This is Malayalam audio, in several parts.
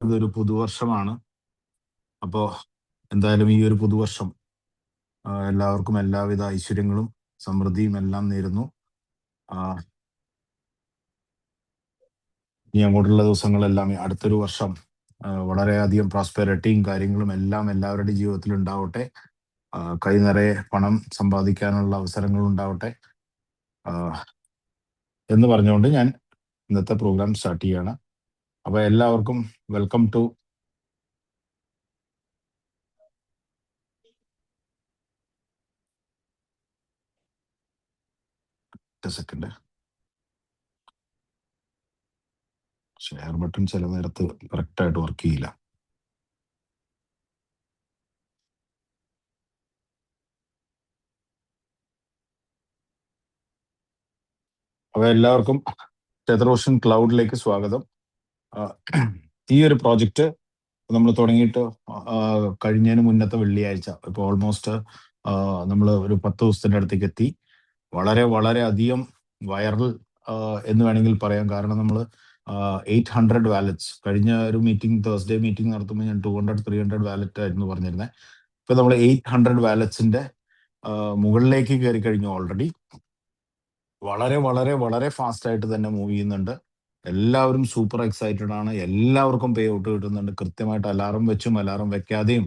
ഇതൊരു പുതുവർഷമാണ്. അപ്പോൾ എന്തായാലും ഈ ഒരു പുതുവർഷം എല്ലാവർക്കും എല്ലാവിധ ഐശ്വര്യങ്ങളും സമൃദ്ധിയും എല്ലാം നേരുന്നു. ഇനി അങ്ങോട്ടുള്ള ദിവസങ്ങളെല്ലാം അടുത്തൊരു വർഷം വളരെയധികം പ്രോസ്പെരിറ്റിയും കാര്യങ്ങളും എല്ലാം എല്ലാവരുടെയും ജീവിതത്തിൽ ഉണ്ടാവട്ടെ. കൈ നിറയെ പണം സമ്പാദിക്കാനുള്ള അവസരങ്ങൾ ഉണ്ടാവട്ടെ എന്ന് പറഞ്ഞുകൊണ്ട് ഞാൻ ഇന്നത്തെ പ്രോഗ്രാം സ്റ്റാർട്ട് ചെയ്യാണ്. അപ്പോൾ എല്ലാവർക്കും welcome to second. Share button ചില നേരത്ത് കറക്റ്റായിട്ട് വർക്ക് ചെയ്യില്ല. അപ്പോൾ എല്ലാവർക്കും ടെതറോഷൻ ക്ലൗഡിലേക്ക് സ്വാഗതം. ഈ ഒരു പ്രോജക്റ്റ് നമ്മൾ തുടങ്ങിയിട്ട് കഴിഞ്ഞതിന് മുന്നത്തെ വെള്ളിയാഴ്ച ഇപ്പോൾ ഓൾമോസ്റ്റ് നമ്മൾ ഒരു 10 ദിവസത്തിൻ്റെ അടുത്തേക്ക് എത്തി. വളരെ വളരെ അധികം വൈറൽ എന്ന് വേണമെങ്കിൽ പറയാം. കാരണം നമ്മൾ 800 വാലറ്റ്സ് കഴിഞ്ഞ ഒരു മീറ്റിംഗ് തേഴ്സ്ഡേ മീറ്റിംഗ് നടത്തുമ്പോൾ ഞാൻ 200-300 വാലറ്റ് ആയിരുന്നു പറഞ്ഞിരുന്നത്. ഇപ്പൊ നമ്മൾ 800 വാലറ്റ്സിന്റെ മുകളിലേക്ക് കയറി കഴിഞ്ഞു. ഓൾറെഡി വളരെ വളരെ വളരെ ഫാസ്റ്റ് ആയിട്ട് തന്നെ മൂവ് ചെയ്യുന്നുണ്ട്. എല്ലാവരും സൂപ്പർ എക്സൈറ്റഡ് ആണ്. എല്ലാവർക്കും പേ ഔട്ട് കിട്ടുന്നുണ്ട്. കൃത്യമായിട്ട് അലാറം വെച്ചും അലാറം വെക്കാതെയും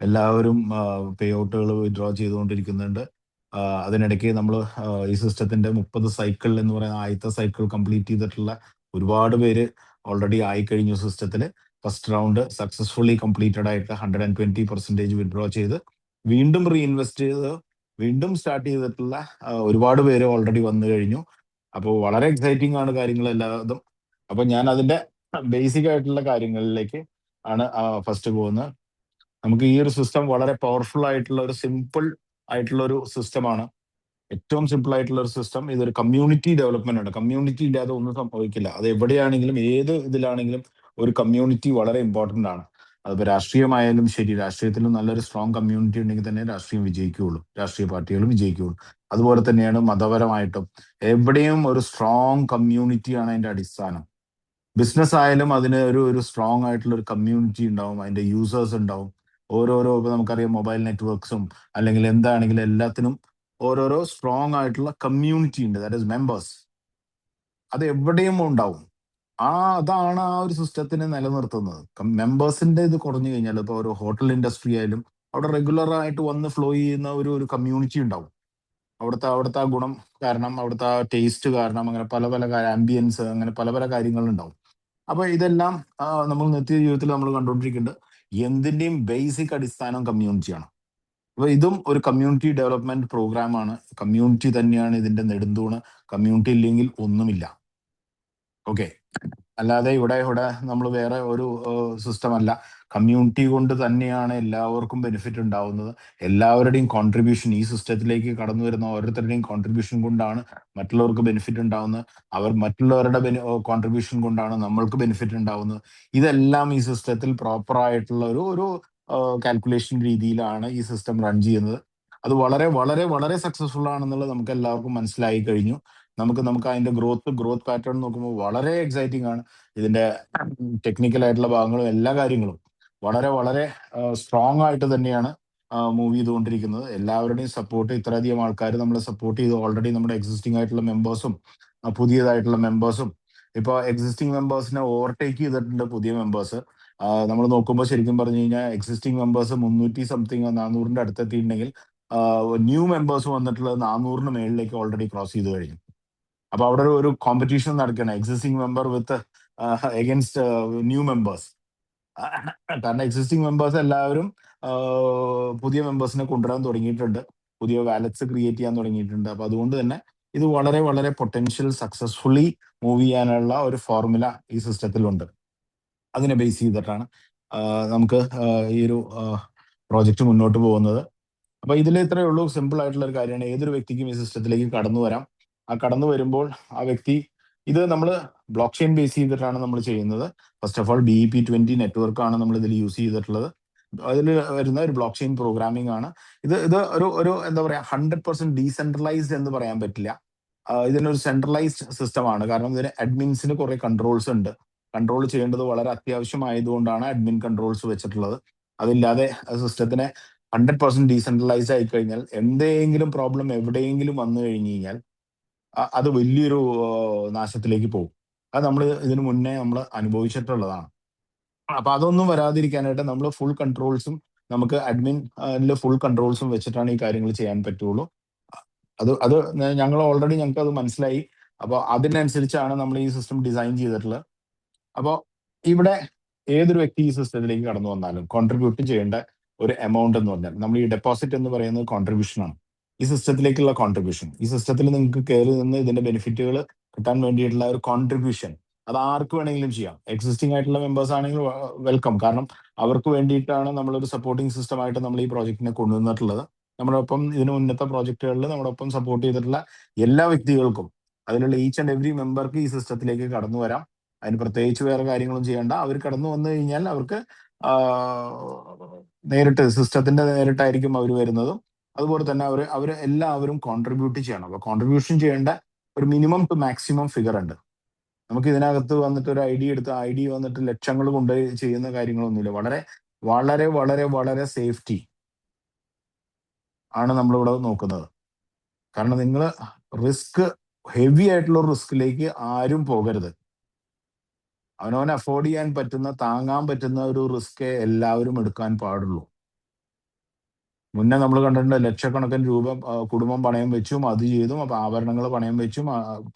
എല്ലാവരും പേ ഔട്ടുകൾ വിഡ്രോ ചെയ്തുകൊണ്ടിരിക്കുന്നുണ്ട്. അതിനിടയ്ക്ക് നമ്മൾ ഈ സിസ്റ്റത്തിന്റെ 30 സൈക്കിൾ എന്ന് പറയുന്ന ആദ്യത്തെ സൈക്കിൾ കംപ്ലീറ്റ് ചെയ്തിട്ടുള്ള ഒരുപാട് പേര് ഓൾറെഡി ആയിക്കഴിഞ്ഞു. സിസ്റ്റത്തിൽ ഫസ്റ്റ് റൗണ്ട് സക്സസ്ഫുള്ളി കംപ്ലീറ്റഡ് ആയിട്ട് 120% വിഡ്രോ ചെയ്ത് വീണ്ടും റീഇൻവെസ്റ്റ് ചെയ്ത് വീണ്ടും സ്റ്റാർട്ട് ചെയ്തിട്ടുള്ള ഒരുപാട് പേര് ഓൾറെഡി വന്നു കഴിഞ്ഞു. അപ്പോൾ വളരെ എക്സൈറ്റിംഗ് ആണ് കാര്യങ്ങളെല്ലാതും. അപ്പൊ ഞാൻ അതിന്റെ ബേസിക് ആയിട്ടുള്ള കാര്യങ്ങളിലേക്ക് ആണ് ഫസ്റ്റ് പോകുന്നത്. നമുക്ക് ഈ ഒരു സിസ്റ്റം വളരെ പവർഫുൾ ആയിട്ടുള്ള ഒരു സിമ്പിൾ ആയിട്ടുള്ള ഒരു സിസ്റ്റമാണ്. ഏറ്റവും സിമ്പിൾ ആയിട്ടുള്ള ഒരു സിസ്റ്റം. ഇതൊരു കമ്മ്യൂണിറ്റി ഡെവലപ്മെന്റ് ആണ്. കമ്മ്യൂണിറ്റി ഇല്ലാതെ ഒന്നും സംഭവിക്കില്ല. അത് എവിടെയാണെങ്കിലും ഏത് ഇതിലാണെങ്കിലും ഒരു കമ്മ്യൂണിറ്റി വളരെ ഇമ്പോർട്ടന്റ് ആണ്. അതിപ്പോൾ രാഷ്ട്രീയമായാലും ശരി, രാഷ്ട്രീയത്തിലും നല്ലൊരു സ്ട്രോങ് കമ്മ്യൂണിറ്റി ഉണ്ടെങ്കിൽ തന്നെ രാഷ്ട്രീയം വിജയിക്കുകയുള്ളൂ, രാഷ്ട്രീയ പാർട്ടികളും വിജയിക്കുകയുള്ളൂ. അതുപോലെ തന്നെയാണ് മതപരമായിട്ടും എവിടെയും ഒരു സ്ട്രോങ് കമ്മ്യൂണിറ്റിയാണ് അതിന്റെ അടിസ്ഥാനം. ബിസിനസ് ആയാലും അതിന് ഒരു സ്ട്രോങ് ആയിട്ടുള്ള ഒരു കമ്മ്യൂണിറ്റി ഉണ്ടാവും, അതിന്റെ യൂസേഴ്സ് ഉണ്ടാവും. ഓരോരോ ഇപ്പൊ നമുക്കറിയാം മൊബൈൽ നെറ്റ്വർക്ക്സും അല്ലെങ്കിൽ എന്താണെങ്കിലും എല്ലാത്തിനും ഓരോരോ സ്ട്രോങ് ആയിട്ടുള്ള കമ്മ്യൂണിറ്റി ഉണ്ട്, ദാറ്റ് ഇസ് മെമ്പേഴ്സ്. അത് എവിടെയും ഉണ്ടാവും. അതാണ് ആ ഒരു സിസ്റ്റത്തിനെ നിലനിർത്തുന്നത്. മെമ്പേഴ്സിന്റെ ഇത് കുറഞ്ഞു കഴിഞ്ഞാൽ ഇപ്പോൾ ഒരു ഹോട്ടൽ ഇൻഡസ്ട്രി ആയാലും അവിടെ റെഗുലർ ആയിട്ട് വന്ന് ഫ്ലോ ചെയ്യുന്ന ഒരു കമ്മ്യൂണിറ്റി ഉണ്ടാവും. അവിടുത്തെ ആ ഗുണം കാരണം, അവിടുത്തെ ആ ടേസ്റ്റ് കാരണം, അങ്ങനെ പല പല ആംബിയൻസ്, അങ്ങനെ പല പല കാര്യങ്ങളുണ്ടാവും. അപ്പൊ ഇതെല്ലാം നമ്മൾ നിത്യ ജീവിതത്തിൽ നമ്മൾ കണ്ടുകൊണ്ടിരിക്കുന്നുണ്ട്. എന്തിന്റെയും ബേസിക് അടിസ്ഥാനം കമ്മ്യൂണിറ്റിയാണ്. അപ്പൊ ഇതും ഒരു കമ്മ്യൂണിറ്റി ഡെവലപ്മെന്റ് പ്രോഗ്രാമാണ്. കമ്മ്യൂണിറ്റി തന്നെയാണ് ഇതിന്റെ നെടുന്തൂണ്. കമ്മ്യൂണിറ്റി ഇല്ലെങ്കിൽ ഒന്നുമില്ല. ഓക്കെ, അല്ലാതെ ഇവിടെ നമ്മൾ വേറെ ഒരു സിസ്റ്റം അല്ല. കമ്മ്യൂണിറ്റി കൊണ്ട് തന്നെയാണ് എല്ലാവർക്കും ബെനിഫിറ്റ് ഉണ്ടാവുന്നത്. എല്ലാവരുടെയും കോൺട്രിബ്യൂഷൻ, ഈ സിസ്റ്റത്തിലേക്ക് കടന്നു വരുന്ന ഓരോരുത്തരുടെയും കോൺട്രിബ്യൂഷൻ കൊണ്ടാണ് മറ്റുള്ളവർക്ക് ബെനിഫിറ്റ് ഉണ്ടാവുന്നത്. മറ്റുള്ളവരുടെ കോൺട്രിബ്യൂഷൻ കൊണ്ടാണ് നമ്മൾക്ക് ബെനിഫിറ്റ് ഉണ്ടാവുന്നത്. ഇതെല്ലാം ഈ സിസ്റ്റത്തിൽ പ്രോപ്പർ ആയിട്ടുള്ള ഒരു കാൽക്കുലേഷൻ രീതിയിലാണ് ഈ സിസ്റ്റം റൺ ചെയ്യുന്നത്. അത് വളരെ വളരെ വളരെ സക്സസ്ഫുൾ ആണെന്നുള്ളത് നമുക്ക് എല്ലാവർക്കും മനസ്സിലായി കഴിഞ്ഞു. നമുക്ക് അതിന്റെ ഗ്രോത്ത് പാറ്റേൺ നോക്കുമ്പോൾ വളരെ എക്സൈറ്റിംഗ് ആണ്. ഇതിന്റെ ടെക്നിക്കൽ ആയിട്ടുള്ള ഭാഗങ്ങളും എല്ലാ കാര്യങ്ങളും വളരെ വളരെ സ്ട്രോങ് ആയിട്ട് തന്നെയാണ് മൂവ് ചെയ്തുകൊണ്ടിരിക്കുന്നത്. എല്ലാവരുടെയും സപ്പോർട്ട്, ഇത്രയധികം ആൾക്കാർ നമ്മളെ സപ്പോർട്ട് ചെയ്ത് ഓൾറെഡി നമ്മുടെ എക്സിസ്റ്റിംഗ് ആയിട്ടുള്ള മെമ്പേഴ്സും പുതിയതായിട്ടുള്ള മെമ്പേഴ്സും ഇപ്പോൾ എക്സിസ്റ്റിംഗ് മെമ്പേഴ്സിനെ ഓവർടേക്ക് ചെയ്തിട്ടുണ്ട് പുതിയ മെമ്പേഴ്സ്. നമ്മൾ നോക്കുമ്പോൾ ശരിക്കും പറഞ്ഞു കഴിഞ്ഞാൽ എക്സിസ്റ്റിംഗ് മെമ്പേഴ്സ് 300 സംതിങ് 400ന്റെ അടുത്തെത്തിയിട്ടുണ്ടെങ്കിൽ ന്യൂ മെമ്പേഴ്സ് വന്നിട്ടുള്ളത് 400ന് മേളിലേക്ക് ഓൾറെഡി ക്രോസ് ചെയ്ത് കഴിഞ്ഞു. അപ്പൊ അവിടെ ഒരു കോമ്പറ്റീഷൻ നടക്കുകയാണ്, എക്സിസ്റ്റിംഗ് മെമ്പർ വിത്ത് എഗൻസ്റ്റ് ന്യൂ മെമ്പേഴ്സ്. കാരണം എക്സിസ്റ്റിംഗ് മെമ്പേഴ്സ് എല്ലാവരും പുതിയ മെമ്പേഴ്സിനെ കൊണ്ടുവരാൻ തുടങ്ങിയിട്ടുണ്ട്, പുതിയ വാലറ്റ്സ് ക്രിയേറ്റ് ചെയ്യാൻ തുടങ്ങിയിട്ടുണ്ട്. അപ്പൊ അതുകൊണ്ട് തന്നെ ഇത് വളരെ വളരെ പൊട്ടൻഷ്യൽ സക്സസ്ഫുള്ളി മൂവ് ചെയ്യാനുള്ള ഒരു ഫോർമുല ഈ സിസ്റ്റത്തിലുണ്ട്. അതിനെ ബേസ് ചെയ്തിട്ടാണ് നമുക്ക് ഈ ഒരു പ്രോജക്റ്റ് മുന്നോട്ട് പോകുന്നത്. അപ്പൊ ഇതിൽ ഇത്രയേ ഉള്ളൂ. സിമ്പിൾ ആയിട്ടുള്ള ഒരു കാര്യമാണ്. ഏതൊരു വ്യക്തിക്കും ഈ സിസ്റ്റത്തിലേക്ക് കടന്നു വരാം. ആ കടന്നു വരുമ്പോൾ ആ വ്യക്തി, ഇത് നമ്മൾ ബ്ലോക്ക് ചെയിൻ ബേസ് ചെയ്തിട്ടാണ് നമ്മൾ ചെയ്യുന്നത്. First of all BEP20 network ആണ് നമ്മൾ ഇതിൽ യൂസ് ചെയ്തിട്ടുള്ളത്. അതിൽ വരുന്ന ഒരു ബ്ലോക്ക് ചെയിൻ പ്രോഗ്രാമിംഗ് ആണ് ഇത്. ഒരു എന്താ പറയാ, 100% ഡീസെൻട്രലൈസ്ഡ് എന്ന് പറയാൻ പറ്റില്ല. ഇതിനൊരു സെൻട്രലൈസ്ഡ് സിസ്റ്റം ആണ്. കാരണം ഇതിന് അഡ്മിൻസിന് കുറെ കൺട്രോൾസ് ഉണ്ട്. കൺട്രോൾ ചെയ്യേണ്ടത് വളരെ അത്യാവശ്യമായതുകൊണ്ടാണ് അഡ്മിൻ കൺട്രോൾസ് വെച്ചിട്ടുള്ളത്. അതില്ലാതെ സിസ്റ്റത്തിനെ 100% ഡീസെൻട്രലൈസ് ആയി കഴിഞ്ഞാൽ എന്തെങ്കിലും പ്രോബ്ലം എവിടെയെങ്കിലും വന്നു കഴിഞ്ഞു കഴിഞ്ഞാൽ അത് വലിയൊരു നാശത്തിലേക്ക് പോകും. അത് നമ്മൾ ഇതിനു മുന്നേ നമ്മൾ അനുഭവിച്ചിട്ടുള്ളതാണ്. അപ്പൊ അതൊന്നും വരാതിരിക്കാനായിട്ട് നമ്മൾ ഫുൾ കൺട്രോൾസും നമുക്ക് അഡ്മിൻ ഫുൾ കൺട്രോൾസും വെച്ചിട്ടാണ് ഈ കാര്യങ്ങൾ ചെയ്യാൻ പറ്റുള്ളൂ. അത് ഞങ്ങൾ ഓൾറെഡി ഞങ്ങൾക്ക് അത് മനസ്സിലായി. അപ്പൊ അതിനനുസരിച്ചാണ് നമ്മൾ ഈ സിസ്റ്റം ഡിസൈൻ ചെയ്തിട്ടുള്ളത്. അപ്പോൾ ഇവിടെ ഏതൊരു വ്യക്തി ഈ സിസ്റ്റത്തിലേക്ക് കടന്നു വന്നാലും കോൺട്രിബ്യൂട്ട് ചെയ്യേണ്ട ഒരു എമൗണ്ട് എന്ന് പറഞ്ഞാൽ നമ്മൾ ഈ ഡെപ്പോസിറ്റ് എന്ന് പറയുന്നത് കോൺട്രിബ്യൂഷൻ ആണ്. ഈ സിസ്റ്റത്തിലേക്കുള്ള കോൺട്രിബ്യൂഷൻ, ഈ സിസ്റ്റത്തിൽ നിങ്ങൾക്ക് കയറി നിന്ന് ഇതിന്റെ ബെനിഫിറ്റുകൾ കിട്ടാൻ വേണ്ടിയിട്ടുള്ള ഒരു കോൺട്രിബ്യൂഷൻ, അത് ആർക്ക് വേണമെങ്കിലും ചെയ്യാം. എക്സിസ്റ്റിംഗ് ആയിട്ടുള്ള മെമ്പേഴ്സ് ആണെങ്കിൽ വെൽക്കം. കാരണം അവർക്ക് വേണ്ടിയിട്ടാണ് നമ്മളൊരു സപ്പോർട്ടിംഗ് സിസ്റ്റം ആയിട്ട് നമ്മൾ ഈ പ്രോജക്റ്റിനെ കൊണ്ടുവന്നിട്ടുള്ളത്. നമ്മളൊപ്പം ഇതിന് മുന്നത്തെ പ്രോജക്റ്റുകളിൽ നമ്മളൊപ്പം സപ്പോർട്ട് ചെയ്തിട്ടുള്ള എല്ലാ വ്യക്തികൾക്കും, അതിലുള്ള ഈച്ച് ആൻഡ് എവറി മെമ്പർക്ക് ഈ സിസ്റ്റത്തിലേക്ക് കടന്നു വരാം. അതിന് പ്രത്യേകിച്ച് വേറെ കാര്യങ്ങളും ചെയ്യേണ്ട. അവർ കടന്നു വന്നു കഴിഞ്ഞാൽ അവർക്ക് നേരിട്ട് സിസ്റ്റത്തിന്റെ നേരിട്ടായിരിക്കും അവർ വരുന്നതും. അതുപോലെ തന്നെ അവർ എല്ലാവരും കോൺട്രിബ്യൂട്ട് ചെയ്യണം. അപ്പൊ കോൺട്രിബ്യൂഷൻ ചെയ്യേണ്ട ഒരു മിനിമം ടു മാക്സിമം ഫിഗർ ഉണ്ട്. നമുക്ക് ഇതിനകത്ത് വന്നിട്ട് ഒരു ഐ ഡി വന്നിട്ട് ലക്ഷങ്ങൾ കൊണ്ട് ചെയ്യുന്ന കാര്യങ്ങളൊന്നുമില്ല. വളരെ വളരെ വളരെ വളരെ സേഫ്റ്റി ആണ് നമ്മളിവിടെ നോക്കുന്നത്. കാരണം നിങ്ങൾ ഹെവി ആയിട്ടുള്ള റിസ്കിലേക്ക് ആരും പോകരുത്. അവനവന് അഫോർഡ് ചെയ്യാൻ പറ്റുന്ന, താങ്ങാൻ പറ്റുന്ന ഒരു റിസ്കേ എല്ലാവരും എടുക്കാൻ പാടുള്ളൂ. മുന്നേ നമ്മൾ കണ്ടിട്ടുണ്ട് ലക്ഷക്കണക്കിന് രൂപ കുടുംബം പണയം വെച്ചും അത് ചെയ്തും, അപ്പൊ ആഭരണങ്ങൾ പണയം വെച്ചും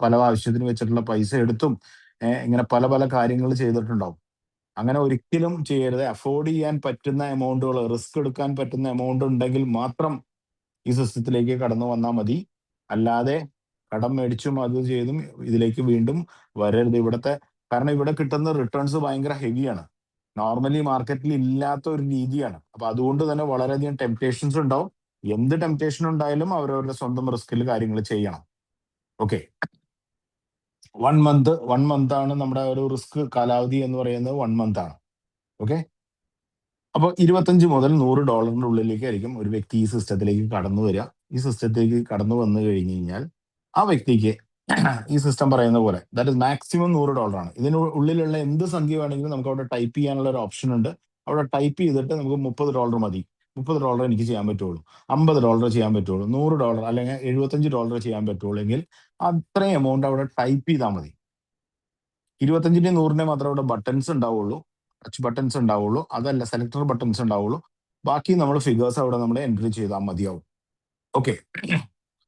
പല ആവശ്യത്തിന് വെച്ചിട്ടുള്ള പൈസ എടുത്തും ഇങ്ങനെ പല പല കാര്യങ്ങൾ ചെയ്തിട്ടുണ്ടാവും. അങ്ങനെ ഒരിക്കലും ചെയ്യരുത്. അഫോർഡ് ചെയ്യാൻ പറ്റുന്ന എമൗണ്ടുകൾ, റിസ്ക് എടുക്കാൻ പറ്റുന്ന എമൗണ്ട് ഉണ്ടെങ്കിൽ മാത്രം ഈ സിസ്റ്റത്തിലേക്ക് കടന്നു വന്നാൽ മതി. അല്ലാതെ കടം മേടിച്ചും അത് ചെയ്തും ഇതിലേക്ക് വീണ്ടും വരരുത്. കാരണം ഇവിടെ കിട്ടുന്ന റിട്ടേൺസ് ഭയങ്കര ഹെവിയാണ്. നോർമലി മാർക്കറ്റിൽ ഇല്ലാത്ത ഒരു രീതിയാണ്. അപ്പൊ അതുകൊണ്ട് തന്നെ വളരെയധികം ടെംപ്റ്റേഷൻസ് ഉണ്ടാവും. എന്ത് ടെംപ്റ്റേഷൻ ഉണ്ടായാലും അവരവരുടെ സ്വന്തം റിസ്കിൽ കാര്യങ്ങൾ ചെയ്യണം. ഓക്കെ, 1 മന്ത് ആണ് നമ്മുടെ ഒരു റിസ്ക് കാലാവധി എന്ന് പറയുന്നത്. 1 മന്ത് ആണ്. ഓക്കെ, അപ്പോൾ 25 മുതൽ $100 ഉള്ളിലേക്കായിരിക്കും ഒരു വ്യക്തി ഈ സിസ്റ്റത്തിലേക്ക് കടന്നു വരിക. ഈ സിസ്റ്റത്തിലേക്ക് കടന്നു വന്നു കഴിഞ്ഞു കഴിഞ്ഞാൽ ആ വ്യക്തിക്ക് ഈ സിസ്റ്റം പറയുന്ന പോലെ ദാറ്റ് ഇസ് മാക്സിമം $100 ആണ്. ഇതിന് ഉള്ളിലുള്ള എന്ത് സംഖ്യ വേണമെങ്കിലും നമുക്ക് അവിടെ ടൈപ്പ് ചെയ്യാനുള്ള ഒരു ഓപ്ഷൻ ഉണ്ട്. അവിടെ ടൈപ്പ് ചെയ്തിട്ട് നമുക്ക് $30 മതി, $30 എനിക്ക് ചെയ്യാൻ പറ്റുള്ളൂ, $50 ചെയ്യാൻ പറ്റുള്ളൂ, $100 അല്ലെങ്കിൽ $75 ചെയ്യാൻ പറ്റുള്ളൂ എങ്കിൽ അത്രയും എമൗണ്ട് അവിടെ ടൈപ്പ് ചെയ്താൽ മതി. 25ന്റെ 100ന്റെ മാത്രമേ അവിടെ ബട്ടൺസ് ഉണ്ടാവുള്ളൂ, ടച്ച് ബട്ടൺസ് ഉണ്ടാവുള്ളൂ. അതല്ല, സെലക്ടർ ബട്ടൺസ് ഉണ്ടാവുള്ളൂ. ബാക്കി നമ്മൾ ഫിഗേഴ്സ് അവിടെ നമ്മൾ എൻട്രി ചെയ്താൽ മതിയാവും. ഓക്കെ,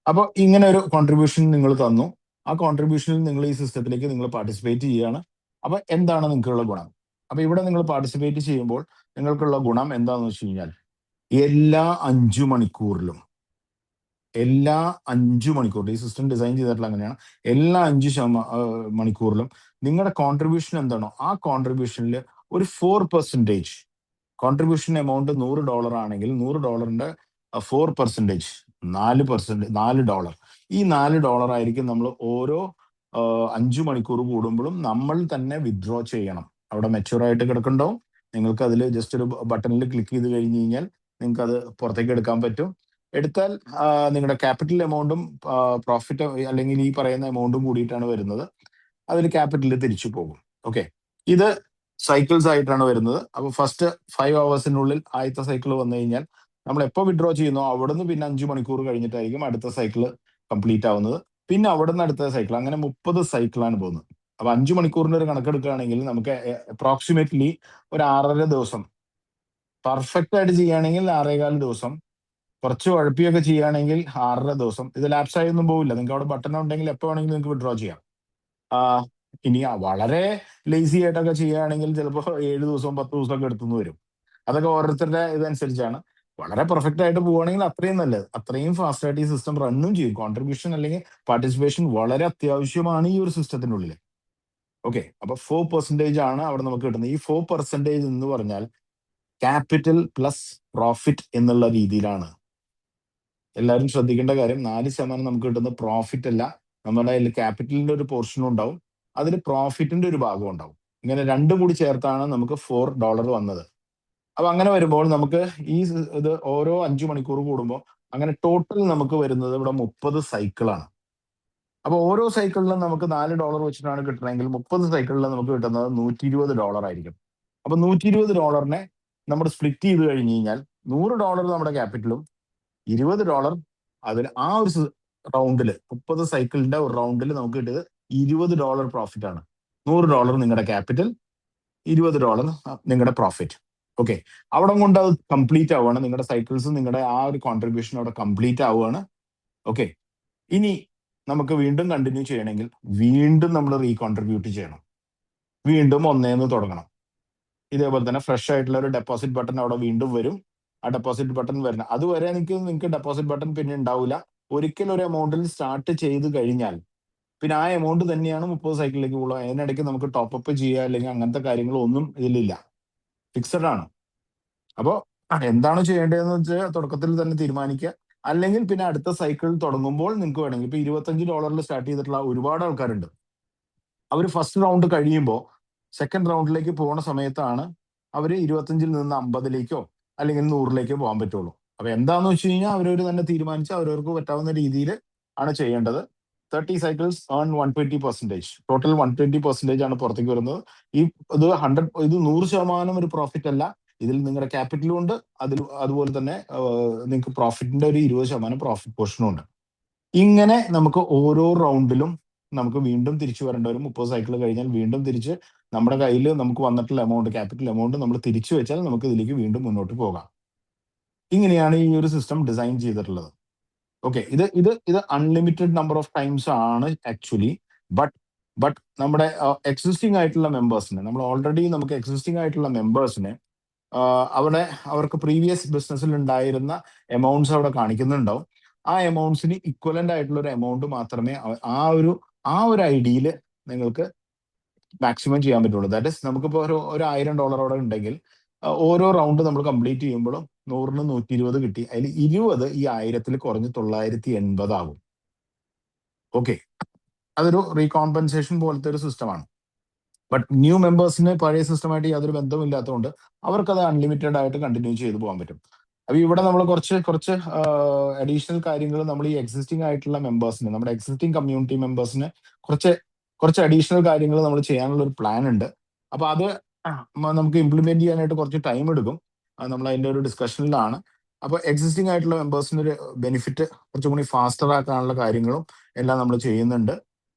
അപ്പോൾ ഇങ്ങനെ ഒരു കോൺട്രിബ്യൂഷൻ നിങ്ങൾ തന്നു. ആ കോൺട്രിബ്യൂഷനിൽ നിങ്ങൾ ഈ സിസ്റ്റത്തിലേക്ക് നിങ്ങൾ പാർട്ടിസിപ്പേറ്റ് ചെയ്യുകയാണ്. അപ്പൊ എന്താണ് നിങ്ങൾക്കുള്ള ഗുണം? അപ്പൊ ഇവിടെ നിങ്ങൾ പാർട്ടിസിപ്പേറ്റ് ചെയ്യുമ്പോൾ നിങ്ങൾക്കുള്ള ഗുണം എന്താണെന്ന് വെച്ച് കഴിഞ്ഞാൽ എല്ലാ 5 മണിക്കൂറിലും ഈ സിസ്റ്റം ഡിസൈൻ ചെയ്തിട്ടുള്ള അങ്ങനെയാണ്, എല്ലാ 5 മണിക്കൂറിലും നിങ്ങളുടെ കോൺട്രിബ്യൂഷൻ എന്താണോ ആ കോൺട്രിബ്യൂഷനിൽ ഒരു 4% കോൺട്രിബ്യൂഷൻ എമൗണ്ട് $100 ആണെങ്കിൽ $100ന്റെ 4%, $4. ഈ $4 ആയിരിക്കും നമ്മൾ ഓരോ 5 മണിക്കൂർ കൂടുമ്പോഴും നമ്മൾ തന്നെ വിത്ഡ്രോ ചെയ്യണം. അവിടെ മെച്യൂർ ആയിട്ട് കിടക്കുന്നുണ്ടാവും. നിങ്ങൾക്ക് അതിൽ ജസ്റ്റ് ഒരു ബട്ടണിൽ ക്ലിക്ക് ചെയ്ത് കഴിഞ്ഞ് കഴിഞ്ഞാൽ നിങ്ങൾക്ക് അത് പുറത്തേക്ക് എടുക്കാൻ പറ്റും. എടുത്താൽ നിങ്ങളുടെ ക്യാപിറ്റൽ എമൗണ്ടും പ്രോഫിറ്റ് അല്ലെങ്കിൽ ഈ പറയുന്ന എമൗണ്ടും കൂടിയിട്ടാണ് വരുന്നത്. അതിൽ ക്യാപിറ്റലിൽ തിരിച്ചു പോകും. ഓക്കെ, ഇത് സൈക്കിൾസ് ആയിട്ടാണ് വരുന്നത്. അപ്പോൾ ഫസ്റ്റ് 5 hours ആദ്യത്തെ സൈക്കിൾ വന്നു കഴിഞ്ഞാൽ നമ്മൾ എപ്പോൾ വിഡ്രോ ചെയ്യുന്നോ അവിടുന്ന് പിന്നെ 5 മണിക്കൂർ കഴിഞ്ഞിട്ടായിരിക്കും അടുത്ത സൈക്കിൾ കംപ്ലീറ്റ് ആവുന്നത്. പിന്നെ അവിടുന്ന് അടുത്ത സൈക്കിൾ, അങ്ങനെ 30 സൈക്കിളാണ് പോകുന്നത്. അപ്പൊ 5 മണിക്കൂറിന്റെ ഒരു കണക്കെടുക്കുകയാണെങ്കിൽ നമുക്ക് അപ്രോക്സിമേറ്റ്ലി ഒരു 6.5 ദിവസം, പെർഫെക്റ്റ് ആയിട്ട് ചെയ്യുകയാണെങ്കിൽ 6.25 ദിവസം, കുറച്ച് ഉഴപ്പിയൊക്കെ ചെയ്യുകയാണെങ്കിൽ 6.5 ദിവസം. ഇത് ലാപ്സ് ആയൊന്നും പോവില്ല. നിങ്ങൾക്ക് അവിടെ ബട്ടൺ ഉണ്ടെങ്കിൽ എപ്പോൾ വേണമെങ്കിലും നിങ്ങൾക്ക് വിഡ്രോ ചെയ്യാം. ഇനി വളരെ ലേസി ആയിട്ടൊക്കെ ചെയ്യുകയാണെങ്കിൽ ചിലപ്പോൾ 7 ദിവസവും 10 ദിവസമൊക്കെ എടുത്തുനിന്ന് വരും. അതൊക്കെ ഓരോരുത്തരുടെ ഇതനുസരിച്ചാണ്. വളരെ പെർഫെക്റ്റ് ആയിട്ട് പോവുകയാണെങ്കിൽ അത്രയും നല്ലത്, അത്രയും ഫാസ്റ്റ് ആയിട്ട് ഈ സിസ്റ്റം റണ്ണും ചെയ്യും. കോൺട്രിബ്യൂഷൻ അല്ലെങ്കിൽ പാർട്ടിസിപ്പേഷൻ വളരെ അത്യാവശ്യമാണ് ഈ ഒരു സിസ്റ്റത്തിനുള്ളിൽ. ഓക്കെ, അപ്പൊ 4% ആണ് അവിടെ നമുക്ക് കിട്ടുന്നത്. ഈ 4% എന്ന് പറഞ്ഞാൽ ക്യാപിറ്റൽ പ്ലസ് പ്രോഫിറ്റ് എന്നുള്ള രീതിയിലാണ്. എല്ലാവരും ശ്രദ്ധിക്കേണ്ട കാര്യം, 4% നമുക്ക് കിട്ടുന്ന പ്രോഫിറ്റ് അല്ല, നമ്മുടെ അതിൽ ക്യാപിറ്റലിന്റെ ഒരു പോർഷനും ഉണ്ടാവും, അതിൽ പ്രോഫിറ്റിന്റെ ഒരു ഭാഗം ഉണ്ടാവും. ഇങ്ങനെ രണ്ടും കൂടി ചേർത്താണ് നമുക്ക് $4 വന്നത്. അപ്പൊ അങ്ങനെ വരുമ്പോൾ നമുക്ക് ഇത് ഓരോ 5 മണിക്കൂർ കൂടുമ്പോൾ അങ്ങനെ ടോട്ടൽ നമുക്ക് വരുന്നത് ഇവിടെ 30 സൈക്കിളാണ്. അപ്പൊ ഓരോ സൈക്കിളിലും നമുക്ക് $4 വെച്ചിട്ടാണ് കിട്ടണമെങ്കിൽ 30 സൈക്കിളിൽ നമുക്ക് കിട്ടുന്നത് $120 ആയിരിക്കും. അപ്പൊ $120 നമ്മൾ സ്പ്ലിറ്റ് ചെയ്ത് കഴിഞ്ഞ് കഴിഞ്ഞാൽ $100 നമ്മുടെ ക്യാപിറ്റലും $20 അതിന് ആ ഒരു റൗണ്ടിൽ 30 സൈക്കിളിന്റെ ഒരു റൗണ്ടിൽ നമുക്ക് കിട്ടിയത് $20 പ്രോഫിറ്റ് ആണ്. $100 നിങ്ങളുടെ ക്യാപിറ്റൽ, $20 നിങ്ങളുടെ പ്രോഫിറ്റ്. ഓക്കെ, അവിടെ കൊണ്ട് അത് കംപ്ലീറ്റ് ആവുകയാണ്. നിങ്ങളുടെ സൈക്കിൾസ്, നിങ്ങളുടെ ആ ഒരു കോൺട്രിബ്യൂഷൻ അവിടെ കംപ്ലീറ്റ് ആവുകയാണ്. ഓക്കെ, ഇനി നമുക്ക് വീണ്ടും കണ്ടിന്യൂ ചെയ്യണമെങ്കിൽ വീണ്ടും നമ്മൾ റീകോൺട്രിബ്യൂട്ട് ചെയ്യണം. വീണ്ടും ഒന്നേന്ന് തുടങ്ങണം. ഇതേപോലെ തന്നെ ഫ്രഷ് ആയിട്ടുള്ള ഒരു ഡെപ്പോസിറ്റ് ബട്ടൺ അവിടെ വീണ്ടും വരും. ആ ഡെപ്പോസിറ്റ് ബട്ടൺ വരണം. അതുവരെ നിങ്ങൾക്ക് ഡെപ്പോസിറ്റ് ബട്ടൺ പിന്നെ ഉണ്ടാവില്ല. ഒരിക്കൽ ഒരു എമൗണ്ടിൽ സ്റ്റാർട്ട് ചെയ്ത് കഴിഞ്ഞാൽ പിന്നെ ആ എമൗണ്ട് തന്നെയാണ് 30 സൈക്കിളിലേക്ക് പോകുക. അതിനിടയ്ക്ക് നമുക്ക് ടോപ്പ് അപ്പ് ചെയ്യുക അല്ലെങ്കിൽ അങ്ങനത്തെ കാര്യങ്ങളൊന്നും ഇതിലില്ല. ഫിക്സഡ് ആണ്. അപ്പോൾ എന്താണ് ചെയ്യേണ്ടതെന്ന് വെച്ചാൽ തുടക്കത്തിൽ തന്നെ തീരുമാനിക്കുക. അല്ലെങ്കിൽ പിന്നെ അടുത്ത സൈക്കിൾ തുടങ്ങുമ്പോൾ നിങ്ങൾക്ക് വേണമെങ്കിൽ ഇപ്പൊ $25 സ്റ്റാർട്ട് ചെയ്തിട്ടുള്ള ഒരുപാട് ആൾക്കാരുണ്ട്. അവർ ഫസ്റ്റ് റൗണ്ട് കഴിയുമ്പോൾ സെക്കൻഡ് റൗണ്ടിലേക്ക് പോകുന്ന സമയത്താണ് അവർ 25-ൽ നിന്ന് 50-ലേക്കോ അല്ലെങ്കിൽ 100-ലേക്കോ പോകാൻ പറ്റുള്ളൂ. അപ്പൊ എന്താന്ന് വെച്ച് കഴിഞ്ഞാൽ അവരവർ തന്നെ തീരുമാനിച്ച് അവരവർക്ക് പറ്റാവുന്ന രീതിയിൽ ആണ് ചെയ്യേണ്ടത്. 30 സൈക്കിൾസ് ഏൺ 120%. ടോട്ടൽ 120% ആണ് പുറത്തേക്ക് വരുന്നത്. ഈ ഇത് 100% ഒരു പ്രോഫിറ്റ് അല്ല. ഇതിൽ നിങ്ങളുടെ ക്യാപിറ്റലും ഉണ്ട്, അതുപോലെ തന്നെ നിങ്ങൾക്ക് പ്രോഫിറ്റിന്റെ ഒരു 20% പ്രോഫിറ്റ് പോർഷനും ഉണ്ട്. ഇങ്ങനെ നമുക്ക് ഓരോ റൗണ്ടിലും നമുക്ക് വീണ്ടും തിരിച്ചു വരേണ്ട വരും. 30 സൈക്കിൾ കഴിഞ്ഞാൽ വീണ്ടും തിരിച്ച് നമ്മുടെ കയ്യിൽ നമുക്ക് വന്നിട്ടുള്ള എമൗണ്ട്, ക്യാപിറ്റൽ എമൗണ്ട് നമ്മൾ തിരിച്ചു വെച്ചാൽ നമുക്ക് ഇതിലേക്ക് വീണ്ടും മുന്നോട്ട് പോകാം. ഇങ്ങനെയാണ് ഈ ഒരു സിസ്റ്റം ഡിസൈൻ ചെയ്തിട്ടുള്ളത്. ഓക്കെ, ഇത് അൺലിമിറ്റഡ് നമ്പർ ഓഫ് ടൈംസ് ആണ് ആക്ച്വലി. ബട്ട് നമ്മുടെ എക്സിസ്റ്റിംഗ് ആയിട്ടുള്ള മെമ്പേഴ്സിന്, നമ്മൾ ഓൾറെഡി നമുക്ക് എക്സിസ്റ്റിംഗ് ആയിട്ടുള്ള മെമ്പേഴ്സിന് അവർക്ക് പ്രീവിയസ് ബിസിനസ്സിൽ ഉണ്ടായിരുന്ന എമൗണ്ട്സ് അവിടെ കാണിക്കുന്നുണ്ടാവും. ആ എമൗണ്ട്സിന് ഇക്വലന്റ് ആയിട്ടുള്ള ഒരു എമൗണ്ട് മാത്രമേ ആ ഒരു ഐഡിയിൽ നിങ്ങൾക്ക് മാക്സിമം ചെയ്യാൻ പറ്റുള്ളൂ. ദാറ്റ് ഇസ് നമുക്കിപ്പോൾ ഒരു $1000 അവിടെ ഉണ്ടെങ്കിൽ ഓരോ റൗണ്ട് നമ്മൾ കംപ്ലീറ്റ് ചെയ്യുമ്പോഴും 100-ന് 120 കിട്ടി. അതിൽ 20 ഈ 1000-ൽ കുറഞ്ഞ് 980 ആകും. ഓക്കെ, അതൊരു റീകോമ്പൻസേഷൻ പോലത്തെ ഒരു സിസ്റ്റമാണ്. ബട്ട് ന്യൂ മെമ്പേഴ്സിന് പഴയ സിസ്റ്റമായിട്ട് യാതൊരു ബന്ധവും ഇല്ലാത്തതുകൊണ്ട് അവർക്കത് അൺലിമിറ്റഡ് ആയിട്ട് കണ്ടിന്യൂ ചെയ്ത് പോകാൻ പറ്റും. അപ്പൊ ഇവിടെ നമ്മൾ കുറച്ച് അഡീഷണൽ കാര്യങ്ങൾ നമ്മൾ ഈ എക്സിസ്റ്റിംഗ് ആയിട്ടുള്ള മെമ്പേഴ്സിന്, നമ്മുടെ എക്സിസ്റ്റിംഗ് കമ്മ്യൂണിറ്റി മെമ്പേഴ്സിന് കുറച്ച് അഡീഷണൽ കാര്യങ്ങൾ നമ്മൾ ചെയ്യാനുള്ള ഒരു പ്ലാൻ ഉണ്ട്. അപ്പൊ അത് നമുക്ക് ഇംപ്ലിമെന്റ് ചെയ്യാനായിട്ട് കുറച്ച് ടൈം എടുക്കും. നമ്മൾ അതിന്റെ ഒരു ഡിസ്കഷനിലാണ്. അപ്പൊ എക്സിസ്റ്റിംഗ് ആയിട്ടുള്ള മെമ്പേഴ്സിന് ഒരു ബെനിഫിറ്റ് കുറച്ചും കൂടി ഫാസ്റ്റർ ആക്കാനുള്ള കാര്യങ്ങളും എല്ലാം നമ്മൾ ചെയ്യുന്നുണ്ട്.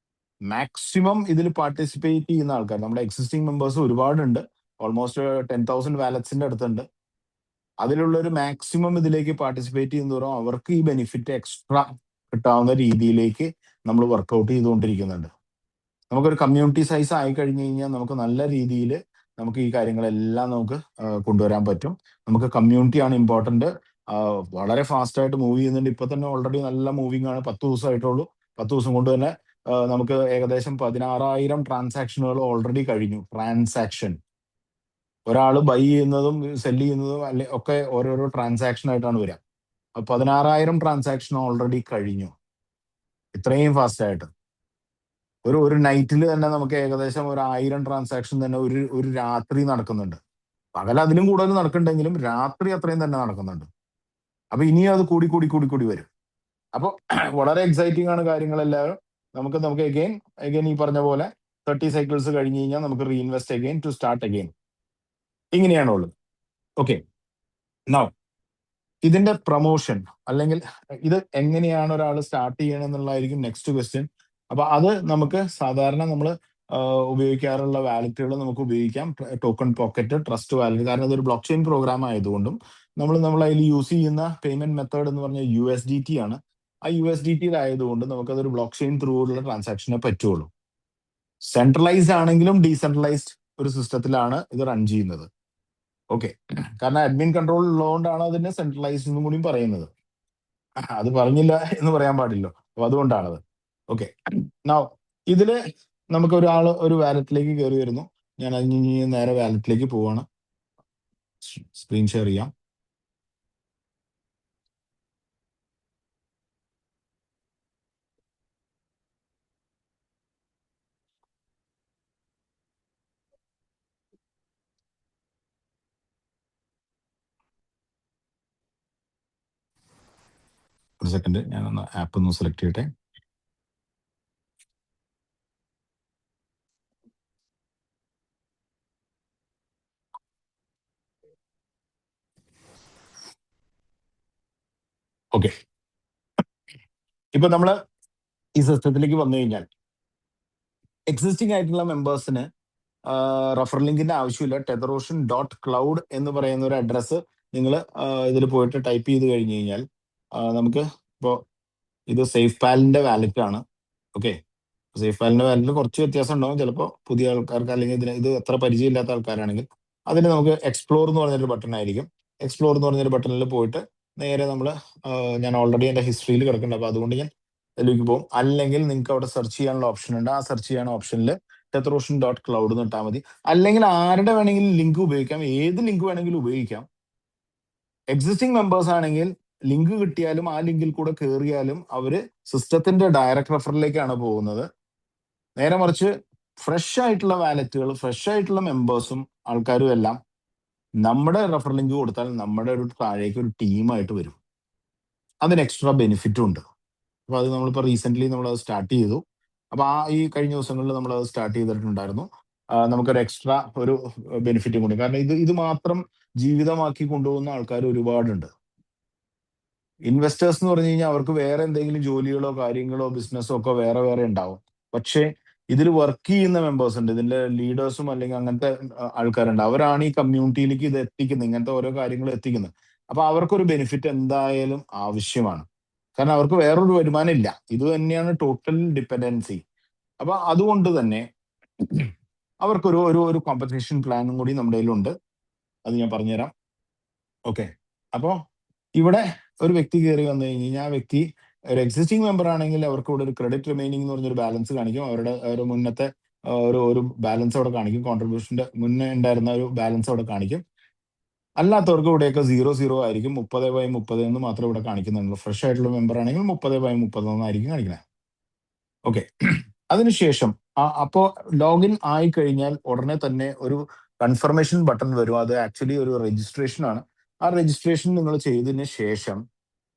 മാക്സിമം ഇതിൽ പാർട്ടിസിപ്പേറ്റ് ചെയ്യുന്ന ആൾക്കാർ, നമ്മുടെ എക്സിസ്റ്റിംഗ് മെമ്പേഴ്സ് ഒരുപാടുണ്ട്. ഓൾമോസ്റ്റ് 10,000 വാലറ്റ്സിന്റെ അടുത്തുണ്ട്. അതിലുള്ള ഒരു മാക്സിമം ഇതിലേക്ക് പാർട്ടിസിപ്പേറ്റ് ചെയ്യുന്നതോറും അവർക്ക് ഈ ബെനിഫിറ്റ് എക്സ്ട്രാ കിട്ടാവുന്ന രീതിയിലേക്ക് നമ്മൾ വർക്കൗട്ട് ചെയ്തുകൊണ്ടിരിക്കുന്നുണ്ട്. നമുക്കൊരു കമ്മ്യൂണിറ്റി സൈസ് ആയി കഴിഞ്ഞു കഴിഞ്ഞാൽ നമുക്ക് നല്ല രീതിയിൽ നമുക്ക് ഈ കാര്യങ്ങളെല്ലാം നമുക്ക് കൊണ്ടുവരാൻ പറ്റും. നമുക്ക് കമ്മ്യൂണിറ്റിയാണ് ഇമ്പോർട്ടന്റ്. വളരെ ഫാസ്റ്റ് ആയിട്ട് മൂവ് ചെയ്യുന്നുണ്ട്. ഇപ്പൊ തന്നെ ഓൾറെഡി നല്ല മൂവിങ് ആണ്. 10 ദിവസമായിട്ടുള്ളൂ. 10 ദിവസം കൊണ്ട് തന്നെ നമുക്ക് ഏകദേശം 16,000 ട്രാൻസാക്ഷനുകൾ ഓൾറെഡി കഴിഞ്ഞു. ട്രാൻസാക്ഷൻ, ഒരാൾ ബൈ ചെയ്യുന്നതും സെല് ചെയ്യുന്നതും ഒക്കെ ഓരോരോ ട്രാൻസാക്ഷൻ ആയിട്ടാണ് വരിക. 16,000 ട്രാൻസാക്ഷൻ ഓൾറെഡി കഴിഞ്ഞു. ഇത്രയും ഫാസ്റ്റ് ആയിട്ട് ഒരു നൈറ്റിൽ തന്നെ നമുക്ക് ഏകദേശം 1,000 ട്രാൻസാക്ഷൻ തന്നെ ഒരു രാത്രി നടക്കുന്നുണ്ട്. പകൽ അതിലും കൂടുതൽ നടക്കുന്നുണ്ടെങ്കിലും രാത്രി അത്രയും തന്നെ നടക്കുന്നുണ്ട്. അപ്പൊ ഇനിയും അത് കൂടി കൂടി കൂടി കൂടി വരും. അപ്പോൾ വളരെ എക്സൈറ്റിംഗ് ആണ് കാര്യങ്ങളെല്ലാവരും. നമുക്ക് അഗൈൻ ഈ പറഞ്ഞ പോലെ 30 സൈക്കിൾസ് കഴിഞ്ഞ് കഴിഞ്ഞാൽ നമുക്ക് reinvest again to start again. ഇങ്ങനെയാണുള്ളത്. ഓക്കെ, നൗ ഇതിന്റെ പ്രൊമോഷൻ അല്ലെങ്കിൽ ഇത് എങ്ങനെയാണ് ഒരാൾ സ്റ്റാർട്ട് ചെയ്യണം എന്നുള്ളതായിരിക്കും നെക്സ്റ്റ് ക്വസ്റ്റ്യൻ. അപ്പൊ അത് നമുക്ക് സാധാരണ നമ്മൾ ഉപയോഗിക്കാറുള്ള വാലറ്റുകൾ നമുക്ക് ഉപയോഗിക്കാം. Token pocket, trust wallet. കാരണം ഇതൊരു ബ്ലോക്ക് ചെയിൻ പ്രോഗ്രാം ആയതുകൊണ്ടും നമ്മൾ അതിൽ യൂസ് ചെയ്യുന്ന പേയ്മെന്റ് മെത്തേഡ് എന്ന് പറഞ്ഞാൽ USDT ആണ്. ആ USDT ആയതുകൊണ്ട് നമുക്കതൊരു ബ്ലോക്ക് ചെയിൻ ത്രൂ ഉള്ള ട്രാൻസാക്ഷനെ പറ്റുള്ളൂ. സെൻട്രലൈസ്ഡ് ആണെങ്കിലും ഡീസെൻട്രലൈസ്ഡ് ഒരു സിസ്റ്റത്തിലാണ് ഇത് റൺ ചെയ്യുന്നത്. ഓക്കെ, കാരണം അഡ്മിൻ കൺട്രോൾ ഉള്ളതുകൊണ്ടാണ് അതിനെ സെൻട്രലൈസ്ഡ് എന്നും കൂടി പറയുന്നത്. അത് പറഞ്ഞില്ല എന്ന് പറയാൻ പാടില്ലോ. അപ്പൊ അതുകൊണ്ടാണത്. ഓക്കെ, നൗ ഇതില് നമുക്ക് ഒരു വാലറ്റിലേക്ക് കയറി വരുന്നു. ഞാൻ അതിന് നേരെ വാലറ്റിലേക്ക് പോവാണ്. സ്ക്രീൻ ഷെയർ ചെയ്യാം. ഒരു സെക്കൻഡ്, ഞാനൊന്ന് ആപ്പ് ഒന്ന് സെലക്ട് ചെയ്യട്ടെ. ഓക്കെ, ഇപ്പൊ നമ്മൾ ഈ സിസ്റ്റത്തിലേക്ക് വന്നു കഴിഞ്ഞാൽ എക്സിസ്റ്റിംഗ് ആയിട്ടുള്ള മെമ്പേഴ്സിന് റഫർ ലിങ്കിന്റെ ആവശ്യമില്ല. tetherOcean.cloud എന്ന് പറയുന്ന ഒരു അഡ്രസ്സ് നിങ്ങൾ ഇതിൽ പോയിട്ട് ടൈപ്പ് ചെയ്ത് കഴിഞ്ഞ് കഴിഞ്ഞാൽ നമുക്ക് ഇപ്പോൾ ഇത് സേഫ് പാലിന്റെ വാലറ്റ് ആണ്. ഓക്കെ, സേഫ് പാലിന്റെ വാലറ്റിൽ കുറച്ച് വ്യത്യാസം ഉണ്ടാവും ചിലപ്പോൾ പുതിയ ആൾക്കാർക്ക്, അല്ലെങ്കിൽ ഇത് അത്ര പരിചയമില്ലാത്ത ആൾക്കാരാണെങ്കിൽ. അതിന് നമുക്ക് എക്സ്പ്ലോർ എന്ന് പറഞ്ഞൊരു ബട്ടൺ ആയിരിക്കും. എക്സ്പ്ലോർ എന്ന് പറഞ്ഞൊരു ബട്ടണിൽ പോയിട്ട് നേരെ നമ്മൾ, ഞാൻ ഓൾറെഡി എൻ്റെ ഹിസ്റ്ററിയിൽ കിടക്കുന്നുണ്ട്, അപ്പോൾ അതുകൊണ്ട് ഞാൻ അതിലേക്ക് പോകും. അല്ലെങ്കിൽ നിങ്ങൾക്ക് അവിടെ സെർച്ച് ചെയ്യാനുള്ള ഓപ്ഷൻ ഉണ്ട്. ആ സെർച്ച് ചെയ്യാൻ ഓപ്ഷനിൽ tetherOcean.cloud എന്ന് ഇട്ടാൽ മതി. അല്ലെങ്കിൽ ആരുടെ വേണമെങ്കിലും ലിങ്ക് ഉപയോഗിക്കാം, ഏത് ലിങ്ക് വേണമെങ്കിലും ഉപയോഗിക്കാം. എക്സിസ്റ്റിംഗ് മെമ്പേഴ്സ് ആണെങ്കിൽ ലിങ്ക് കിട്ടിയാലും ആ ലിങ്കിൽ കൂടെ കയറിയാലും അവര് സിസ്റ്റത്തിന്റെ ഡയറക്റ്റ് റെഫറിലേക്കാണ് പോകുന്നത്. നേരെ മറിച്ച് ഫ്രഷ് ആയിട്ടുള്ള വാലറ്റുകൾ, ഫ്രഷ് ആയിട്ടുള്ള മെമ്പേഴ്സും ആൾക്കാരും എല്ലാം നമ്മുടെ റെഫർ ലിങ്ക് കൊടുത്താൽ നമ്മുടെ ഒരു താഴേക്ക് ഒരു ടീമായിട്ട് വരും. അതിന് എക്സ്ട്രാ ബെനിഫിറ്റും ഉണ്ട്. അപ്പൊ അത് നമ്മളിപ്പോൾ റീസെന്റ് നമ്മൾ അത് സ്റ്റാർട്ട് ചെയ്തു. അപ്പൊ ഈ കഴിഞ്ഞ ദിവസങ്ങളിൽ നമ്മൾ അത് സ്റ്റാർട്ട് ചെയ്തിട്ടുണ്ടായിരുന്നു. നമുക്കൊരു എക്സ്ട്രാ ഒരു ബെനിഫിറ്റും കൂടി, കാരണം ഇത് മാത്രം ജീവിതമാക്കി കൊണ്ടുപോകുന്ന ആൾക്കാർ ഒരുപാടുണ്ട്. ഇൻവെസ്റ്റേഴ്സ് എന്ന് പറഞ്ഞു കഴിഞ്ഞാൽ അവർക്ക് വേറെ എന്തെങ്കിലും ജോലികളോ കാര്യങ്ങളോ ബിസിനസ്സോ ഒക്കെ വേറെ വേറെ ഉണ്ടാവും. പക്ഷേ ഇതിൽ വർക്ക് ചെയ്യുന്ന മെമ്പേഴ്സ് ഉണ്ട്, ഇതിന്റെ ലീഡേഴ്സും അല്ലെങ്കിൽ അങ്ങനത്തെ ആൾക്കാരുണ്ട്. അവരാണ് ഈ കമ്മ്യൂണിറ്റിയിലേക്ക് ഇത് എത്തിക്കുന്നത്, ഇങ്ങനത്തെ ഓരോ കാര്യങ്ങൾ എത്തിക്കുന്നത്. അപ്പൊ അവർക്കൊരു ബെനിഫിറ്റ് എന്തായാലും ആവശ്യമാണ്. കാരണം അവർക്ക് വേറൊരു വരുമാനം ഇല്ല, ഇത് തന്നെയാണ് ടോട്ടൽ ഡിപ്പെൻഡൻസി. അപ്പൊ അതുകൊണ്ട് തന്നെ അവർക്കൊരു ഒരു ഒരു കോമ്പൻസേഷൻ പ്ലാനും കൂടി നമ്മുടെ കയ്യിലുണ്ട്. അത് ഞാൻ പറഞ്ഞുതരാം. ഓക്കെ, അപ്പോ ഇവിടെ ഒരു വ്യക്തി കയറി വന്നു കഴിഞ്ഞ് കഴിഞ്ഞാൽ ആ വ്യക്തി ഒരു എക്സിസ്റ്റിംഗ് മെമ്പർ ആണെങ്കിൽ അവർക്ക് ഇവിടെ ഒരു ക്രെഡിറ്റ് റിമൈനിങ് എന്ന് പറഞ്ഞൊരു ബാലൻസ് കാണിക്കും. അവരുടെ ഒരു മുന്നത്തെ ഒരു ബാലൻസ് അവിടെ കാണിക്കും. കോൺട്രിബ്യൂഷന്റെ മുന്നേ ഉണ്ടായിരുന്ന ഒരു ബാലൻസ് അവിടെ കാണിക്കും. അല്ലാത്തവർക്ക് ഇവിടെയൊക്കെ 0 ആയിരിക്കും. 30/30 എന്ന് മാത്രമേ ഇവിടെ കാണിക്കുന്നുള്ളൂ. ഫ്രഷ് ആയിട്ടുള്ള മെമ്പർ ആണെങ്കിൽ 30/30 എന്നായിരിക്കും കാണിക്കുന്നത്. ഓക്കെ, അതിനുശേഷം അപ്പോ ലോഗിൻ ആയി കഴിഞ്ഞാൽ ഉടനെ തന്നെ ഒരു കൺഫർമേഷൻ ബട്ടൺ വരും. അത് ആക്ച്വലി ഒരു രജിസ്ട്രേഷൻ ആണ്. ആ രജിസ്ട്രേഷൻ നിങ്ങൾ ചെയ്തതിന് ശേഷം